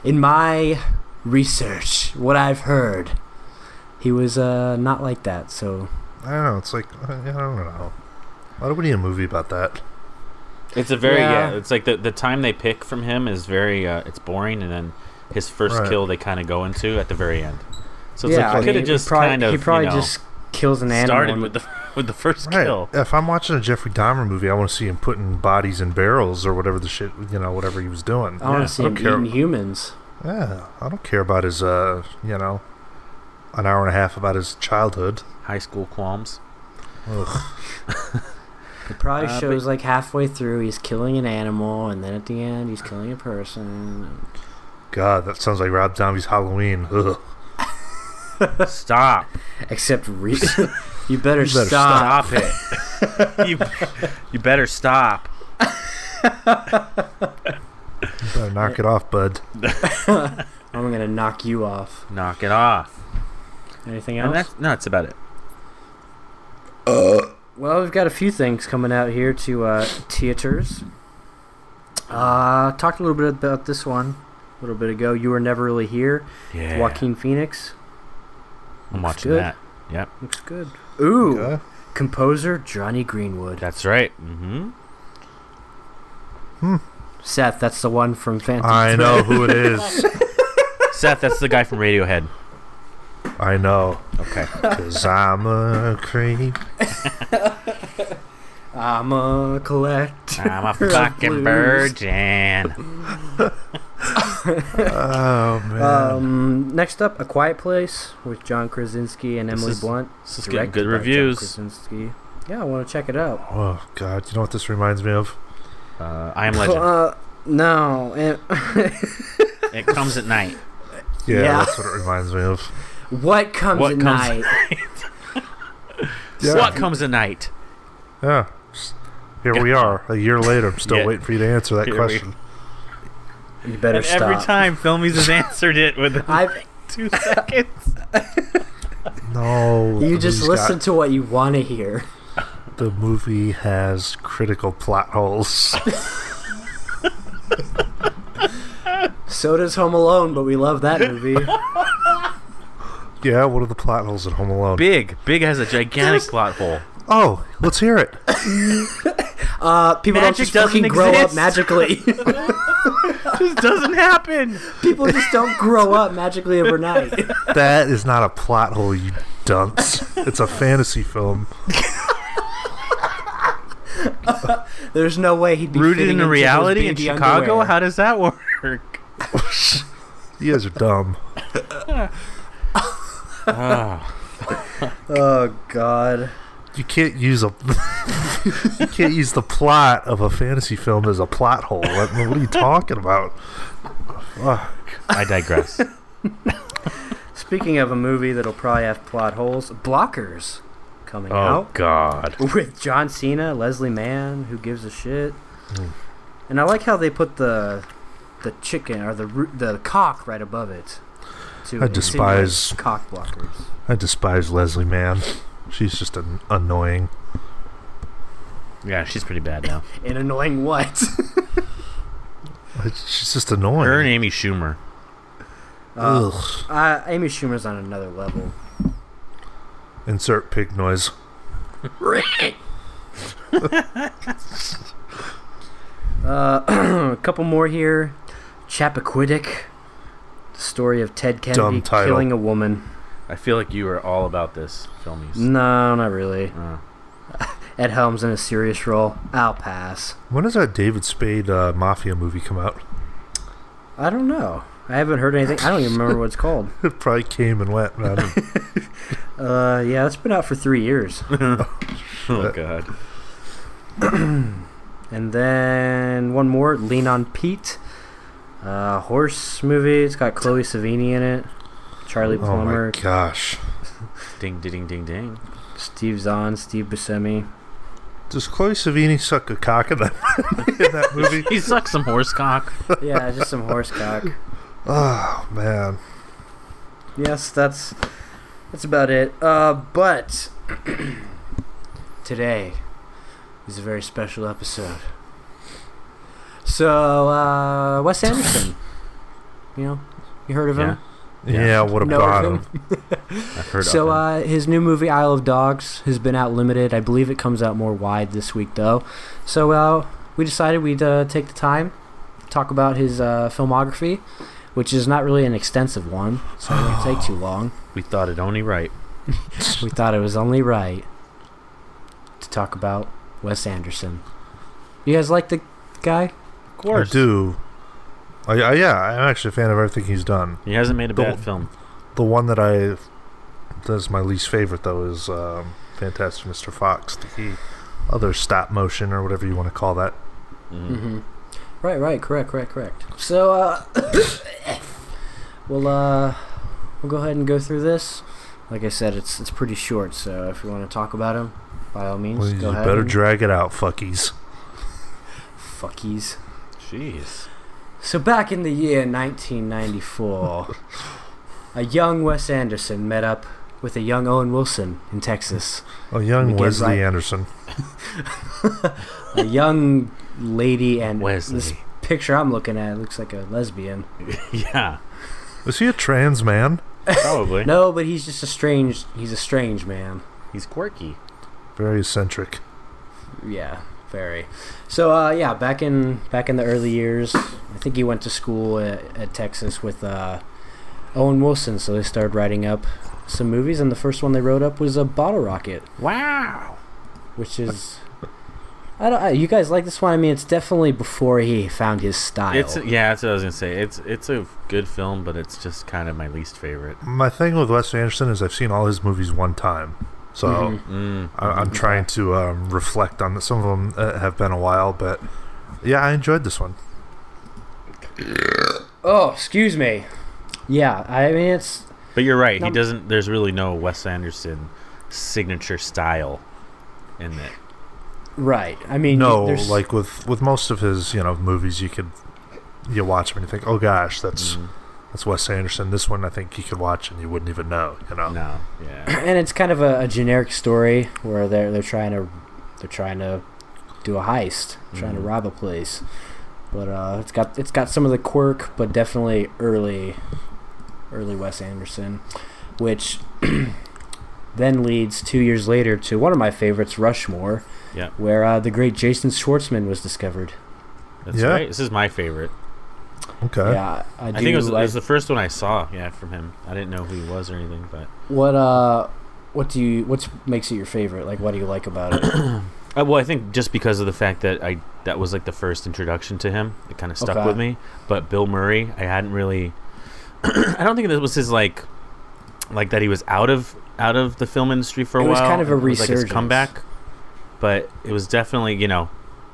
in my research. What I've heard, he was not like that. So I don't know. It's like, I don't know. Why do we need a movie about that? It's a very Yeah. it's like the time they pick from him is very it's boring, and then his first Right. kill they kind of go into at the very end. So it's yeah, like you could have just kind of he probably just kills an animal. started and- with the first Right. kill. If I'm watching a Jeffrey Dahmer movie, I want to see him putting bodies in barrels or whatever the shit, whatever he was doing. I want Yeah. to see I him don't care. eating humans. Yeah, I don't care about his, an hour and a half about his childhood. High school qualms. Ugh. It probably but- shows like halfway through he's killing an animal, and then at the end he's killing a person. God, that sounds like Rob Zombie's Halloween. Ugh. Stop. Except you better better stop. Stop it. you better stop. You better knock it off, bud. I'm gonna knock you off. Knock it off. Anything And else? that's about it. Well, we've got a few things coming out here to theaters. Talked a little bit about this one a little bit ago. You Were Never Really Here. Yeah. Joaquin Phoenix. I'm Looks watching good. that. Yep. Looks good. Ooh. Okay. Composer Johnny Greenwood. That's right. Mm-hmm. Seth, that's the one from Phantom I Thread. know who it is. Seth, that's the guy from Radiohead. I know. Okay. 'Cause I'm a creep. I'm a collect. I'm a fucking virgin. Oh, man. Next up, A Quiet Place with John Krasinski and This Emily is- Blunt. This is getting directed good by reviews. John Krasinski. Yeah, I want to check it out. Oh, God. You know what this reminds me of? I Am Legend. No. It comes at night. Yeah, Yeah. that's what it reminds me of. What comes What at comes night? Yeah. What comes at night? Yeah. Here we are, a year later. I'm still Yeah. waiting for you to answer that Here we- question. You better And stop. every time Filmies has answered it within I've 2 seconds. No. You the just movie's listen to what you want to hear. The movie has critical plot holes. So does Home Alone, but we love that movie. Yeah, what are the plot holes in Home Alone? Big has a gigantic plot hole. Oh, let's hear it. People don't Magic just doesn't fucking grow up exist. magically. This doesn't happen. People just don't grow up magically overnight. That is not a plot hole, you dunce. It's a fantasy film. There's no way he'd be Rooted fitting in a into those reality in baby Chicago? underwear. How does that work? You guys are dumb. Oh God. You can't use you can't use the plot of a fantasy film as a plot hole. What are you talking about? Fuck. I digress. Speaking of a movie that'll probably have plot holes, Blockers coming Oh, out God. with John Cena, Leslie Mann, who gives a shit. And I like how they put the chicken or the cock right above it. To I despise- insinuate cock blockers. I despise Leslie Mann. She's just annoying. Yeah, she's pretty bad now. And annoying what? She's just annoying. Her and Amy Schumer. Ugh. Amy Schumer's on another level. Insert pig noise. A couple more here. Chappaquiddick. The story of Ted Kennedy killing a woman. I feel like you are all about this, filmies. No, not really. Ed Helms in a serious role. I'll pass. When does that David Spade Mafia movie come out? I don't know. I haven't heard anything. I don't even remember what it's called. It probably came and went. Yeah, it's been out for 3 years. Oh, God. And then one more, Lean on Pete. Horse movie. It's got Chloe Savini in it. Charlie Plummer. Oh, my gosh. Ding, ding, ding, ding. Steve Zahn, Steve Buscemi. Does Chloe Savini suck a cock in that movie? He sucks some horse cock. Yeah, just some horse cock. Oh, man. Yes, that's about it. But today is a very special episode. So, Wes Anderson. You heard of him? Yeah, what about him? I've heard so, of him. His new movie, Isle of Dogs, has been out limited. I believe it comes out more wide this week, though. So, we decided we'd take the time to talk about his filmography, which is not really an extensive one, so it won't take too long. We thought it only right. We thought it was only right to talk about Wes Anderson. You guys like the guy? Of course. I do. Yeah, I'm actually a fan of everything he's done. He hasn't made a bad film. The one that's my least favorite, though, is Fantastic Mr. Fox. The other stop motion, or whatever you want to call that. Mm-hmm. Right. Correct. So, we'll go ahead and go through this. Like I said, it's pretty short, so if you want to talk about him, by all means, go ahead. You better drag it out, fuckies. Fuckies. Jeez. So back in the year 1994, a young Wes Anderson met up with a young Owen Wilson in Texas. A young Wesley Anderson. A young lady, and Wesley. This picture I'm looking at looks like a lesbian. Yeah. Was he a trans man? Probably. No, but he's just he's a strange man. He's quirky. Very eccentric. Yeah, very. So, back in the early years, I think he went to school at Texas with Owen Wilson, so they started writing up some movies, and the first one they wrote up was a Bottle Rocket. Wow. Which is... you guys like this one? I mean, it's definitely before he found his style. That's what I was gonna say. It's a good film, but it's just kind of my least favorite. My thing with Wes Anderson is I've seen all his movies one time, so I'm trying to reflect on some of them. Have been a while, but yeah, I enjoyed this one. Oh, excuse me. Yeah, I mean it's. But you're right. He doesn't. There's really no Wes Anderson signature style in it. Right. I mean, no, like with most of his movies, you watch them and you think, oh gosh, that's Wes Anderson. This one, I think you could watch and you wouldn't even know. No. Yeah. And it's kind of a generic story where they're trying to do a heist, trying to rob a place. But it's got some of the quirk, but definitely early Wes Anderson, which then leads 2 years later to one of my favorites, Rushmore. Yeah. Where the great Jason Schwartzman was discovered. That's right. This is my favorite. Okay. Yeah, I think it was the first one I saw. Yeah, from him. I didn't know who he was or anything, but what makes it your favorite? Like, what do you like about it? Well, I think just because of the fact that that was like the first introduction to him, it kind of stuck with me. But Bill Murray, I hadn't really. I don't think that was his like that he was out of the film industry for a while. It was kind of a resurgence. Like his comeback. But it was definitely,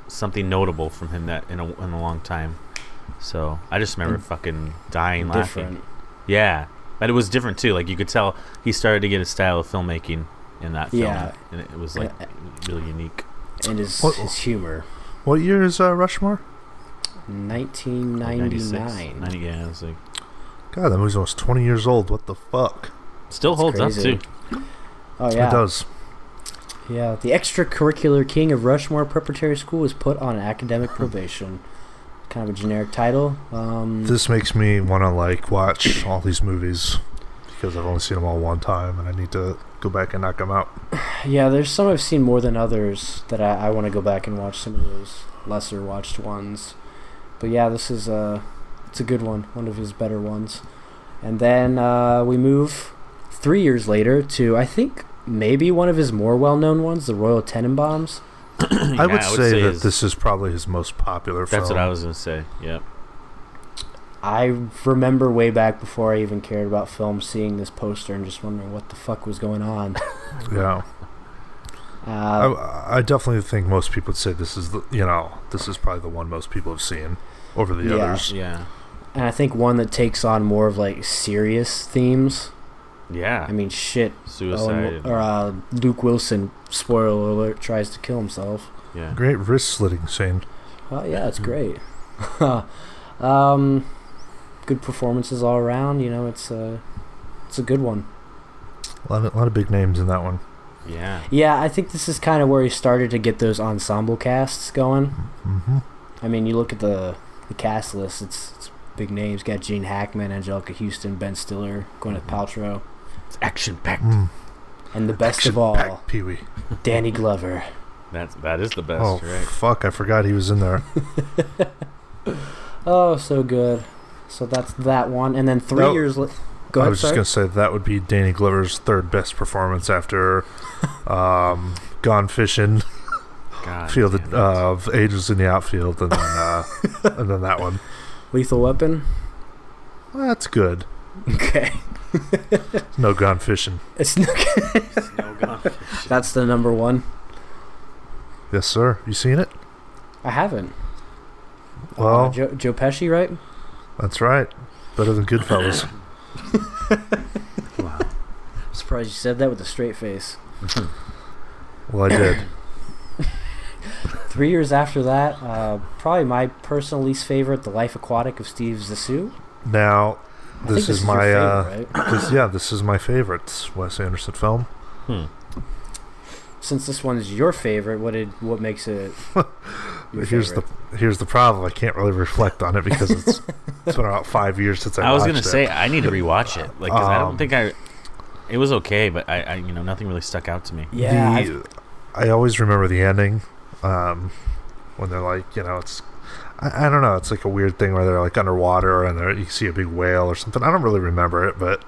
something notable from him that in a long time. So I just remember fucking dying laughing. Yeah, but it was different too. Like you could tell he started to get a style of filmmaking in that film, and it was like really unique. And his humor. What year is Rushmore? 1999. Yeah, it was like. God, that movie's almost 20 years old. What the fuck? Still holds up too. Oh yeah, it does. Yeah, the extracurricular king of Rushmore Preparatory School was put on academic probation. Kind of a generic title. This makes me want to watch all these movies because I've only seen them all one time, and I need to go back and knock them out. Yeah, there's some I've seen more than others that I want to go back and watch some of those. lesser watched ones. But yeah, this is it's a good one of his better ones. And then we move 3 years later to, I think, maybe one of his more well-known ones, The Royal Tenenbaums. I would say that this is probably his most popular film. That's what I was going to say, yep. I remember way back before I even cared about film, seeing this poster and just wondering what the fuck was going on. Yeah. I definitely think most people would say this is this is probably the one most people have seen over the others. Yeah. And I think one that takes on more of like serious themes. Yeah. I mean, shit. Suicide. Luke Wilson, spoiler alert, tries to kill himself. Yeah. Great wrist slitting scene. Well, yeah, it's great. Good performances all around. It's a good one. A lot of big names in that one. Yeah. Yeah, I think this is kind of where he started to get those ensemble casts going. Mm-hmm. I mean, you look at the cast list; it's big names. Got Gene Hackman, Angelica Houston, Ben Stiller, Gwyneth Paltrow. It's action-packed. And the best of all, Pee-wee. Danny Glover. That is the best, oh, right? Fuck, I forgot he was in there. Oh, so good. So that's that one. And then 3 years later... Go ahead, I was just going to say that would be Danny Glover's third best performance after Gone Fishing, Field of Angels in the Outfield, and then, and then that one. Lethal Weapon? Well, that's good. Okay. No Gone Fishing. It's no Gone Fishing. That's the number one. Yes, sir. You seen it? I haven't. Well, Joe Pesci, right? That's right. Better than Goodfellas. Wow. I'm surprised you said that with a straight face. Well, I did. 3 years after that, probably my personal least favorite, The Life Aquatic of Steve Zissou. Now, this is my favorite, right? this is my favorite Wes Anderson film. Since this one is your favorite, what makes it your favorite? Here's the problem. I can't really reflect on it because it's been about 5 years since I watched it. I was gonna say I need to rewatch it, like, because I don't think it was okay, but I nothing really stuck out to me. Yeah, I always remember the ending when they're like, it's I don't know, it's like a weird thing where they're like underwater and you see a big whale or something. I don't really remember it, but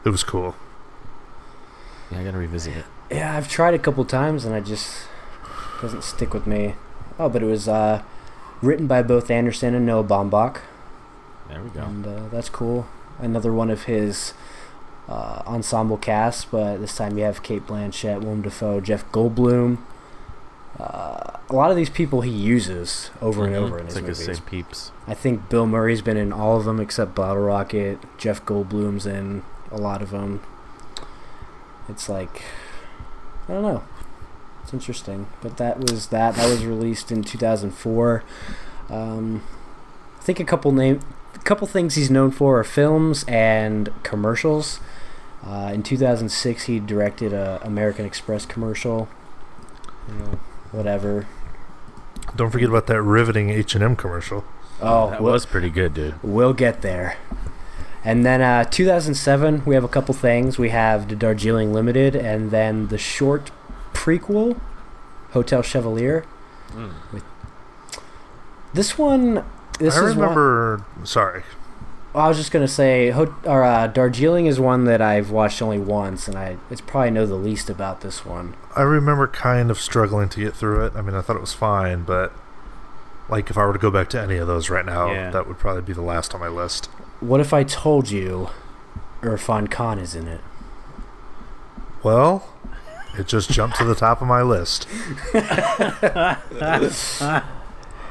it was cool. Yeah, I gotta revisit it. Yeah, I've tried a couple times and it just doesn't stick with me. Oh, but it was written by both Anderson and Noah Baumbach. There we go. And that's cool. Another one of his ensemble cast, but this time you have Cate Blanchett, Willem Dafoe, Jeff Goldblum. A lot of these people he uses over and over in his movies. It's like the same peeps. I think Bill Murray's been in all of them except Bottle Rocket. Jeff Goldblum's in a lot of them. It's like, I don't know. It's interesting. But that was released in 2004. I think a couple things he's known for are films and commercials. In 2006, he directed a American Express commercial. Whatever. Don't forget about that riveting H&M commercial. Oh, that was pretty good, dude. We'll get there. And then 2007, we have a couple things. We have the Darjeeling Limited, and then the short prequel, Hotel Chevalier. This one... Sorry. I was just going to say, Darjeeling is one that I've watched only once, and it's probably know the least about this one. I remember kind of struggling to get through it. I mean, I thought it was fine, but like if I were to go back to any of those right now, that would probably be the last on my list. What if I told you Irfan Khan is in it? Well, it just jumped to the top of my list.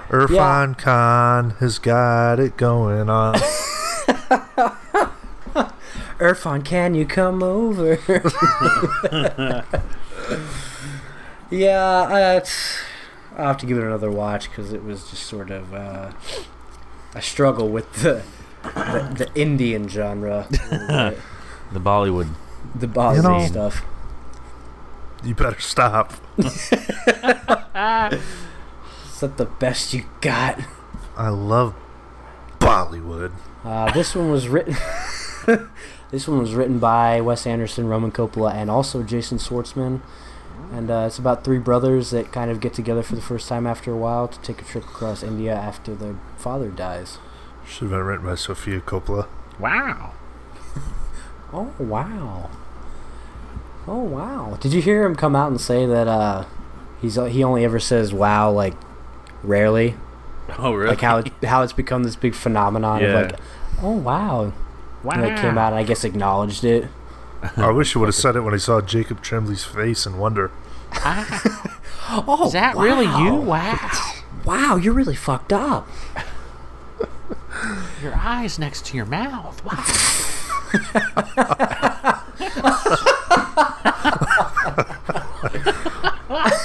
Irfan Khan has got it going on. Irfan, can you come over? Yeah, I'll have to give it another watch because it was just sort of a struggle with the Indian genre. The Bollywood. The Bollywood stuff. You better stop. Is that the best you got? I love Bollywood. This one was written. This one was written by Wes Anderson, Roman Coppola, and also Jason Schwartzman. And it's about three brothers that kind of get together for the first time after a while to take a trip across India after their father dies. Should have been written by Sofia Coppola. Wow. Oh, wow. Oh, wow. Did you hear him come out and say that he only ever says wow, like, rarely? Oh, really? Like how it's become this big phenomenon of like, oh, wow. Wow. And it came out and I guess acknowledged it. I wish he would have said it when he saw Jacob Tremblay's face in wonder. Oh, is that really you? Wow. Wow, you're really fucked up. Your eyes next to your mouth. Wow.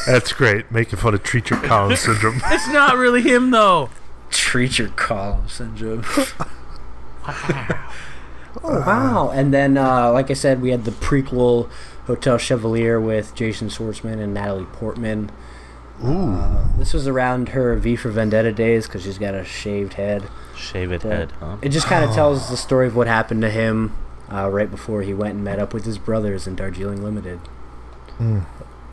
That's great. Making fun of Treacher Collins syndrome. It's not really him, though. Treacher Collins syndrome. Wow. Oh, wow. And then, like I said, we had the prequel Hotel Chevalier with Jason Schwartzman and Natalie Portman. Ooh. This was around her V for Vendetta days because she's got a shaved head. Shaved head, huh? It just kind of tells the story of what happened to him right before he went and met up with his brothers in Darjeeling Limited.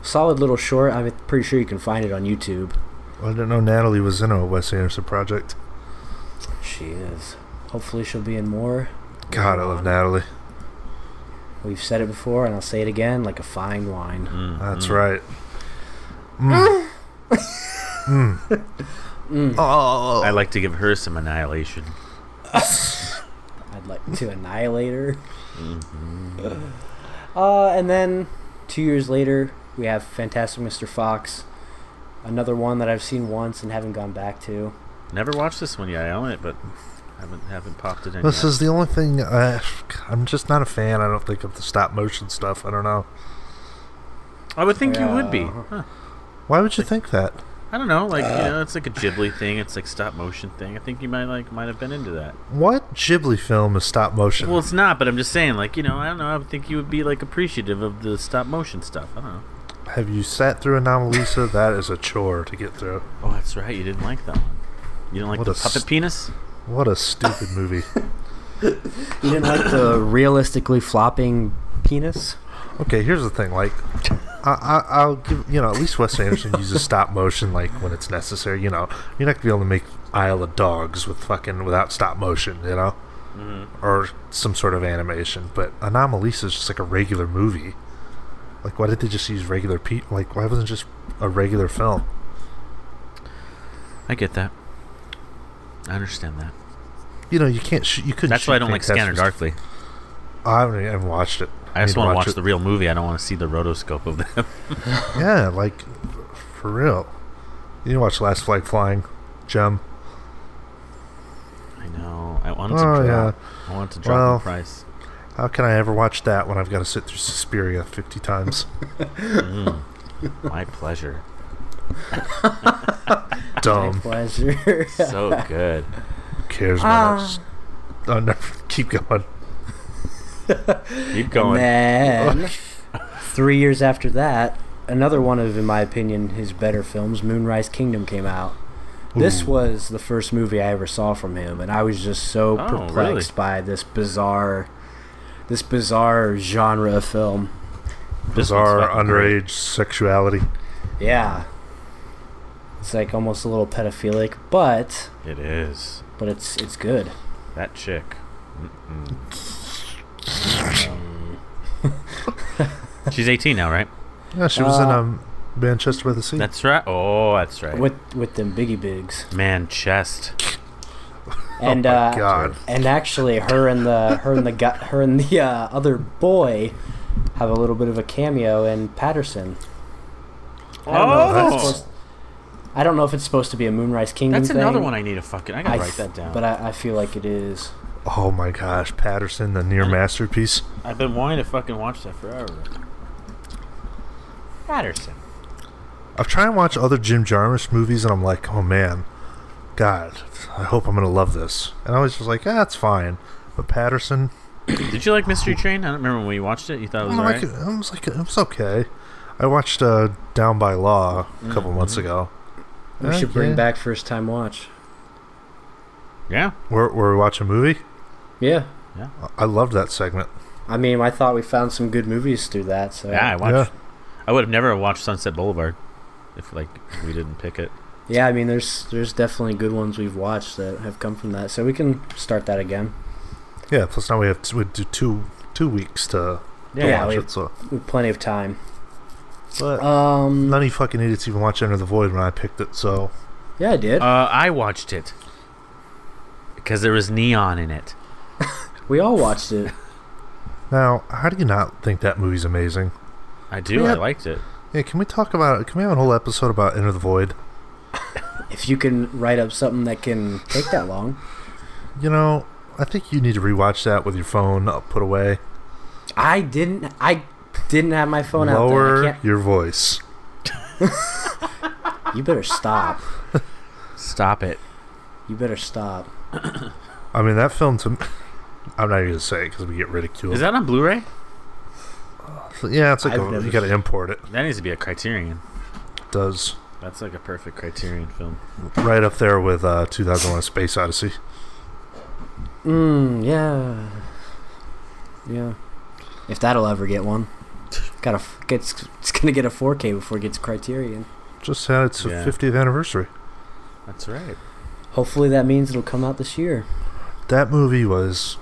Solid little short. I'm pretty sure you can find it on YouTube. Well, I didn't know Natalie was in a Wes Anderson project. She is. Hopefully she'll be in more. God, I love Natalie. We've said it before, and I'll say it again, like a fine wine. That's right. Oh, I'd like to give her some annihilation. I'd like to annihilate her. And then 2 years later, we have Fantastic Mr. Fox. Another one that I've seen once and haven't gone back to. Never watched this one yet. I own it, but haven't popped it in this yet. is the only thing. I'm just not a fan. I don't think of the stop motion stuff. I don't know. I would think you would be. Huh. Why would you think that? I don't know. Like it's like a Ghibli thing. It's like stop motion thing. I think you might have been into that. What Ghibli film is stop motion? Well, it's not, but I'm just saying. Like I don't know. I would think you would be like appreciative of the stop motion stuff. I don't know. Have you sat through Anomalisa? That is a chore to get through. Oh, that's right. You didn't like that one. You didn't like What the a puppet penis? What a stupid movie. You didn't like the realistically flopping penis? Okay, here's the thing. Like, I'll give at least Wes Anderson uses stop motion like when it's necessary. You're not gonna be able to make Isle of Dogs without stop motion. Or some sort of animation. But Anomalisa is just like a regular movie. Like, why did they just use regular Like, why wasn't it just a regular film? I get that. I understand that. You can't. You couldn't. That's why I don't like Scanner Darkly. I haven't watched it. I just want to watch the real movie. I don't want to see the rotoscope of them. Yeah, like for real. You didn't watch Last Flight Flying, Gem. I know. I wanted to drop. Yeah. I wanted to drop the price. How can I ever watch that when I've got to sit through Suspiria 50 times? My pleasure. Dumb. My pleasure. So good. Who cares, man? No, keep going. Keep going. Man. 3 years after that, another one of, in my opinion, his better films, Moonrise Kingdom, came out. This was the first movie I ever saw from him, and I was just so perplexed by this bizarre genre of film. Bizarre underage sexuality. Yeah. It's like almost a little pedophilic, but It is. But it's good. That chick. She's 18 now, right? Yeah, she was in Manchester by the Sea. That's right. Oh, that's right. With them biggie bigs. Manchester. And oh my God. And actually, her and the other boy have a little bit of a cameo in Patterson. I don't know if it's supposed to be a Moonrise Kingdom. That's another one I need to fucking. I gotta write that down. But I feel like it is. Oh my gosh, Patterson, the near masterpiece. I've been wanting to fucking watch that forever. Patterson. I've tried to watch other Jim Jarmusch movies, and I'm like, oh man, God, I hope I'm gonna love this. And I was just like, it's fine. But Patterson. Did you like Mystery Train? I don't remember when we watched it. You thought it was alright? It was okay. I watched Down by Law a couple months ago. We should bring back first time watch. Yeah. We're watching a movie? Yeah. I loved that segment. I mean, I thought we found some good movies through that. So yeah, I I would have never watched Sunset Boulevard if we didn't pick it. Yeah, I mean, there's definitely good ones we've watched that have come from that, so we can start that again. Yeah, plus now we do two weeks to watch it, so we have plenty of time. But none of you fucking idiots even watched Enter the Void when I picked it, so... Yeah, I did. I watched it. Because there was neon in it. We all watched it. Now, how do you not think that movie's amazing? I do, I liked it. Yeah, can we talk about it? Can we have a whole episode about Enter the Void? If you can write up something that can take that long. You know, I think you need to rewatch that with your phone put away. I didn't have my phone out there. Lower your voice. You better stop. Stop it. You better stop. I mean, that film I'm not even going to say it because we get ridiculed. Is that on Blu-ray? Yeah, it's like you got to import it. That needs to be a Criterion. It does. That's like a perfect Criterion film. Right up there with 2001: A Space Odyssey. Yeah. Yeah. If that'll ever get one. It's gonna get a 4K before it gets Criterion. Just had its 50th anniversary. That's right. Hopefully that means it'll come out this year. That movie was...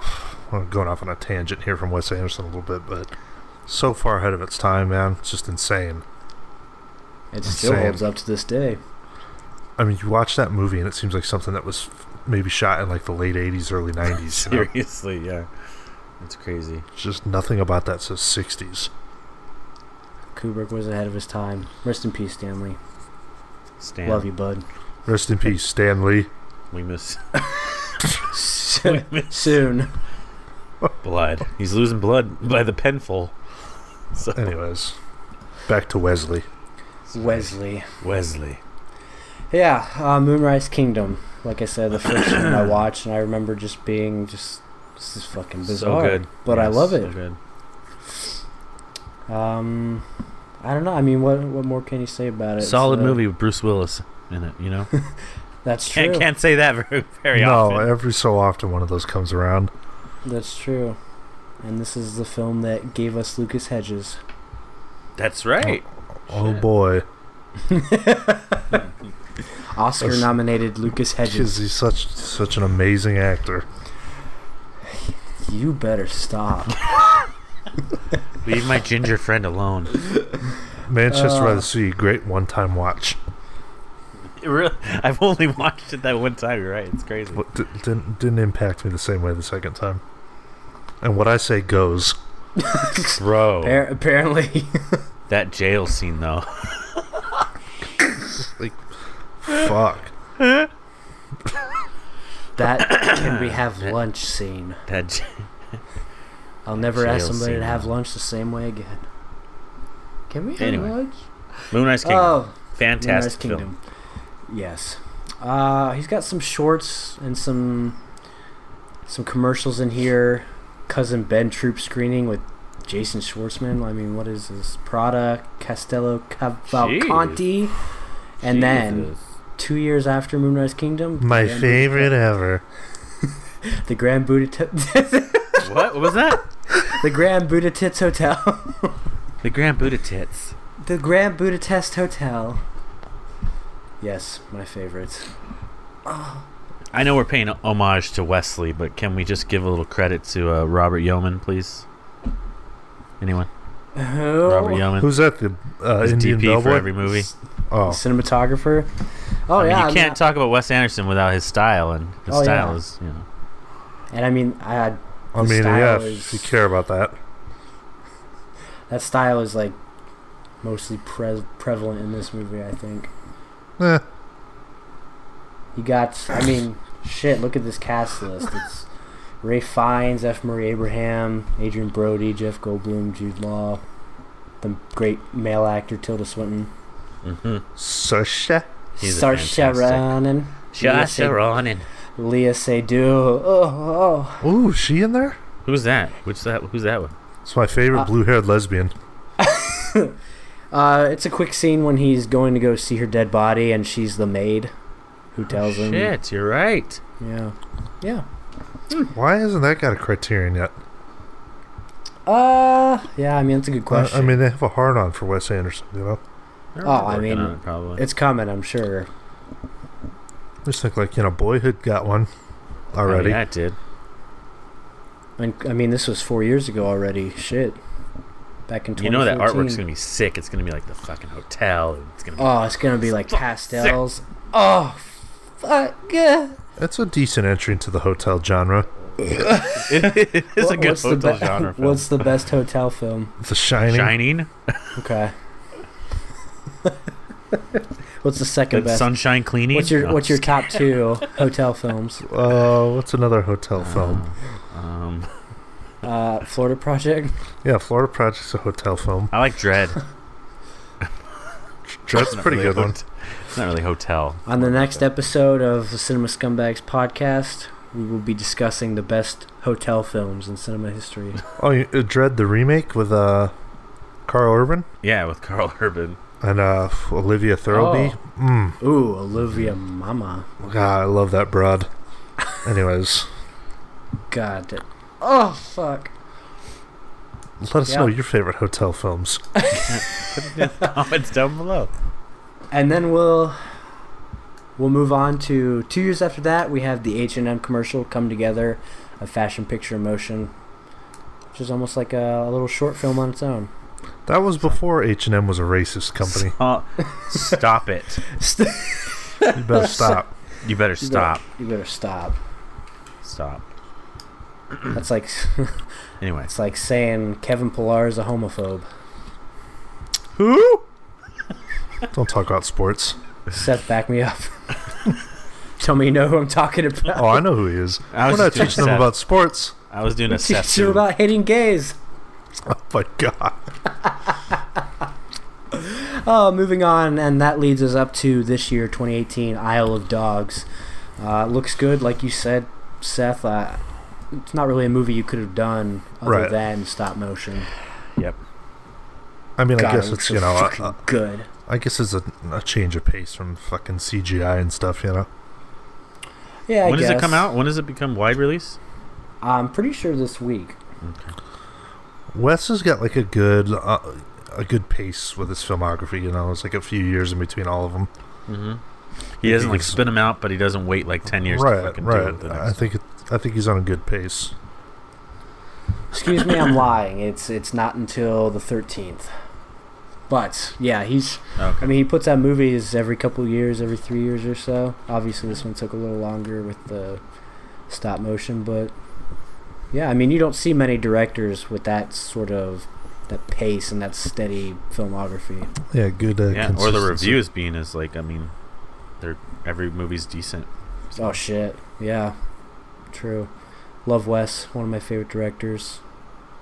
I'm going off on a tangent here from Wes Anderson a little bit, but so far ahead of its time, man. It's just insane. It still holds up to this day. I mean, you watch that movie and it seems like something that was maybe shot in like the late 80s, early 90s. Seriously, yeah. It's crazy. Just nothing about that says 60s. Kubrick was ahead of his time. Rest in peace, Stanley. Love you, bud. Rest in peace, Stan Lee. We miss... Soon. Blood. He's losing blood by the penful. So. Anyways, back to Wesley. Wesley. Yeah, Moonrise Kingdom. Like I said, the first one I watched, and I remember just being this is fucking bizarre. So good. But yes, I love it. So good. I don't know. I mean, what more can you say about it? Solid movie with Bruce Willis in it, you know? That's true. Can't say that very often. No, every so often one of those comes around. That's true. And this is the film that gave us Lucas Hedges. That's right. Oh boy. Oscar-nominated Lucas Hedges. He's such an amazing actor. You better stop. Leave my ginger friend alone. Manchester by the Sea, great one-time watch. Really, I've only watched it that one time. You're right. It's crazy. Didn't impact me the same way the second time. And what I say goes. Bro. Apparently. That jail scene, though. Like, fuck. That can we have lunch scene. I'll never ask somebody to have lunch the same way again. Can we have lunch? Moonrise Kingdom. Oh, fantastic film. Yes. He's got some shorts and some commercials in here. Cousin Ben Troop screening with Jason Schwartzman. I mean, what is this? Prada, Castello Cavalcanti. Jeez. And then 2 years after Moonrise Kingdom, my favorite ever. The Grand Budapest. What was that? The Grand Budapest Hotel. The Grand Budapest. The Grand Budapest Hotel. Yes, my favorites. Oh. I know we're paying homage to Wesley, but can we just give a little credit to Robert Yeoman, please? Anyone? Who? Robert Yeoman. Who's that? The Indian DP bellboy for every movie. Oh, cinematographer. Oh, I mean, you can't talk about Wes Anderson without his style, and his style is, you know. And I mean, if you care about that. That style is like mostly prevalent in this movie, I think. You got, I mean, shit, look at this cast list. It's Ray Fiennes, F. Murray Abraham, Adrian Brody, Jeff Goldblum, Jude Law, the great male actor Tilda Swinton. Saoirse Ronan. Saoirse Ronan. Leah Seydoux. Oh. Ooh, she in there? Who's that? Who's that one? It's my favorite blue-haired lesbian. It's a quick scene when he's going to go see her dead body, and she's the maid who tells him. Shit, you're right. Yeah. Why hasn't that got a Criterion yet? Yeah, I mean, that's a good question. I mean, they have a hard-on for Wes Anderson, you know? They're I working mean, on it, probably. it's coming, I'm sure. Just think, like, you know, Boyhood got one already. Oh, yeah, it did. And, I mean, this was 4 years ago already. Shit. Back in 2014. You know that artwork's gonna be sick. It's gonna be like the fucking hotel. It's gonna be it's gonna be like pastels. Sick. Oh, fuck. It's a decent entry into the hotel genre. it is a good hotel genre film. What's the best hotel film? The Shining. Shining. Okay. What's the second best? Sunshine Cleaning. What's your top 2 hotel films? What's another hotel film? Florida Project. Yeah, Florida Project's a hotel film. I like Dread. Dread's a pretty good one. It's not really hotel. On the next episode of the Cinema Scumbags podcast, we will be discussing the best hotel films in cinema history. Oh, Dread the remake with Carl Urban? Yeah, with Carl Urban. And Olivia Thirlby. Ooh, Olivia Mama. God, I love that broad. Anyways. God. Oh, fuck. Let us know your favorite hotel films. Put it in the comments down below. And then we'll move on to 2 years after that. We have the H&M commercial, Come Together, a fashion picture in motion, which is almost like a little short film on its own. That was before H&M was a racist company. Stop it. You better stop. You better stop. You better stop. Stop. That's like... Anyway. It's like saying Kevin Pillar is a homophobe. Who? Don't talk about sports. Seth, back me up. Tell me you know who I'm talking about. Oh, I know who he is. We're not teaching them about sports. I was doing a Seth. Teaching them about hating gays. Oh my god. Moving on, and that leads us up to this year, 2018, Isle of Dogs. Looks good, like you said, Seth. It's not really a movie you could have done other than stop motion. Yep. I mean, God, I guess it's, so you know, good. I guess it's a change of pace from fucking CGI and stuff, you know? Yeah, I When guess. does it come out? When does it become wide release? I'm pretty sure this week. Okay. Wes has got like a good pace with his filmography, you know? It's like a few years in between all of them. Mm-hmm. He doesn't like spin them out, but he doesn't wait like 10 years to fucking do it. I think he's on a good pace. Excuse me, I'm lying. It's not until the 13th. But yeah, he's. Okay. I mean, he puts out movies every couple of years, every 3 years or so. Obviously, this one took a little longer with the stop motion, but yeah, I mean, you don't see many directors with that sort of that pace and that steady filmography. Yeah, good. Or the reviews being as like, I mean, every movie's decent. So. Oh shit, yeah, true. Love Wes, one of my favorite directors.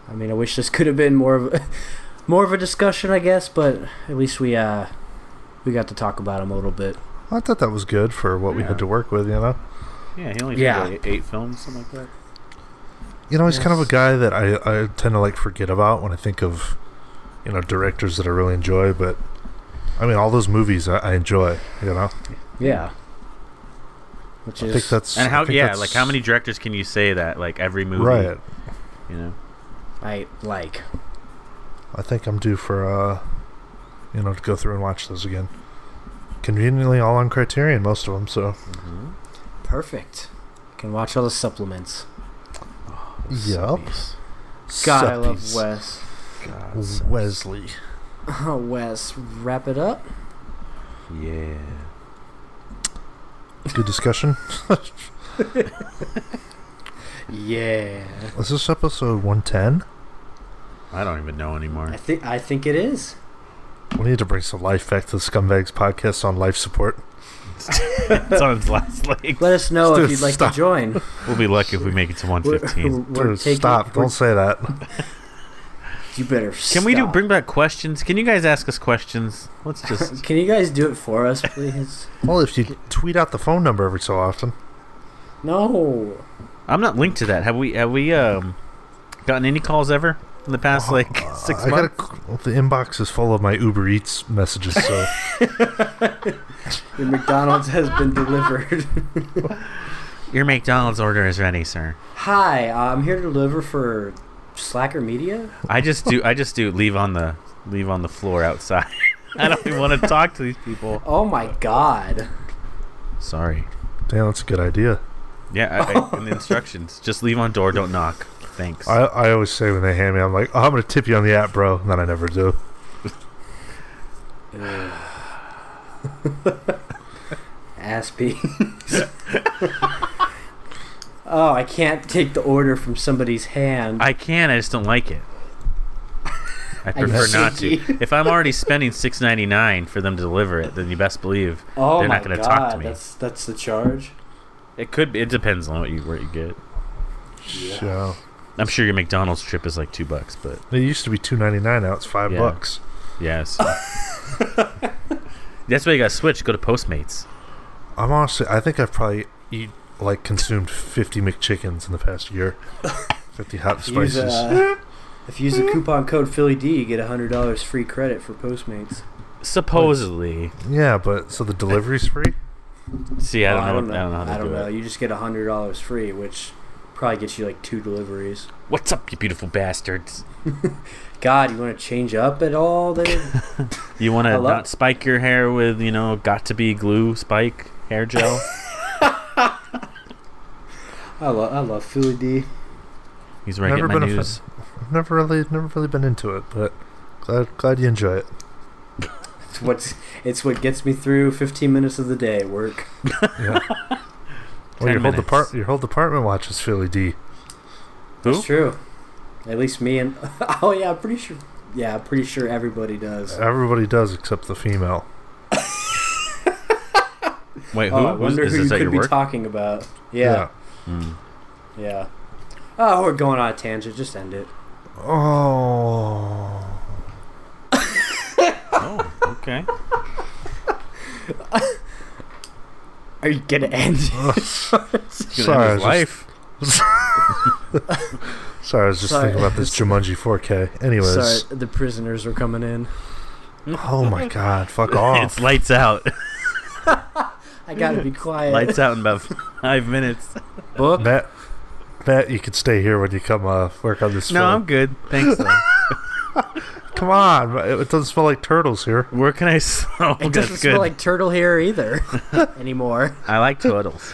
I mean, I wish this could have been more of a discussion, I guess, but at least we got to talk about him a little bit. I thought that was good for what we had to work with, you know? Yeah, he only did like 8 films, something like that. You know, he's kind of a guy that I tend to like forget about when I think of, you know, directors that I really enjoy, but I mean, all those movies I enjoy, you know? Yeah. I think that's... And how many directors can you say that, like, every movie? Right. You know? I think I'm due for, to go through and watch those again. Conveniently all on Criterion, most of them, so... Mm-hmm. Perfect. Can watch all the supplements. Yup. God, I love Wes. God, Wesley. Oh, Wes, wrap it up? Yeah. Good discussion. Yeah. Is this episode 110? I don't even know anymore. I think it is. We need to bring some life back to the Scumbags podcast on life support. It's on its last leg. Let us know if you'd like to join. We'll be lucky if we make it to 115. Don't say that. You better Can we bring back questions? Can you guys ask us questions? Let's just... Can you guys do it for us, please? Well, if you tweet out the phone number every so often. No. I'm not linked to that. Have we gotten any calls ever in the past 6 months? The inbox is full of my Uber Eats messages, so... Your McDonald's has been delivered. Your McDonald's order is ready, sir. Hi, I'm here to deliver for Slacker Media? I just do leave on the floor outside. I don't even want to talk to these people. Oh my god. Sorry. Damn, that's a good idea. Yeah, in the instructions, just leave on door, don't knock. Thanks. I always say when they hand me, I'm like, oh, I'm going to tip you on the app, bro. And then I never do. Ass beans. Oh, I can't take the order from somebody's hand. I can, I just don't like it. I prefer not to. If I'm already spending $6.99 for them to deliver it, then you best believe they're not going to talk to me. That's the charge. It could be. It depends on what you get. Yeah. So, I'm sure your McDonald's trip is like $2, but it used to be $2.99. Now it's $5. Yes. That's why you got to switch. Go to Postmates. I think I've probably consumed 50 McChickens in the past year. 50 hot spices. If you use the coupon code PhillyD, you get $100 free credit for Postmates. Supposedly. Yeah, but so the delivery's free? See, I don't know how to do it. You just get $100 free, which probably gets you like 2 deliveries. What's up, you beautiful bastards? God, you want to change up at all? Then you want to not spike your hair with got to be glue spike hair gel? I love Philly D. He's where I get my news. I've never really been into it, but glad you enjoy it. It's what gets me through 15 minutes of the day work. Yeah. Well, your whole department watches Philly D. Who? That's true. At least me and oh yeah, I'm pretty sure. Yeah, I'm pretty sure everybody does. Everybody does except the female. Wait, who? I wonder is who this you at your could be work? talking about. Yeah. Yeah. Oh, we're going on a tangent. Just end it. Oh. Oh, okay. Are you gonna end it? Sorry, life. Sorry, I was just thinking about this Jumanji 4K. Anyways. Sorry, the prisoners were coming in. Oh my god, fuck off. It's lights out. I gotta be quiet. Lights out in about 5 minutes. Book? Matt, you can stay here when you come work on this film. No, I'm good. Thanks, though. Come on, it doesn't smell like turtles here. Where can I smell? It doesn't smell like turtle hair either anymore. I like turtles.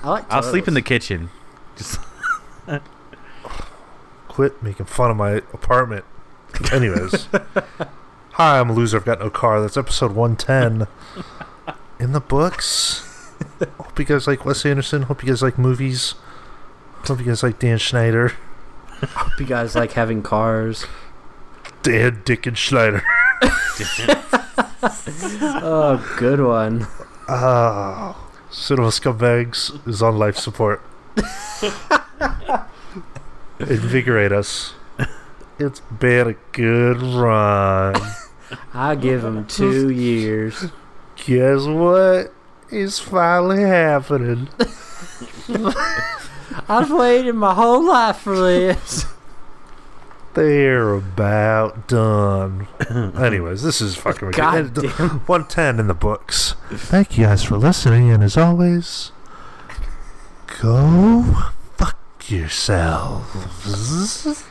I'll sleep in the kitchen. Just quit making fun of my apartment. Anyways. Hi, I'm a loser. I've got no car. That's episode 110. In the books. Hope you guys like Wes Anderson. Hope you guys like movies. Hope you guys like Dan Schneider. Hope you guys like having cars. Dan, Dick, and Schneider. Oh, good one. Cinema Scumbags is on life support. Invigorate us. It's been a good run. I give him 2 years. Guess what? It's finally happening. I've waited my whole life for this. They're about done. Anyways, this is fucking God damn. 110 in the books. Thank you guys for listening, and as always, go fuck yourselves.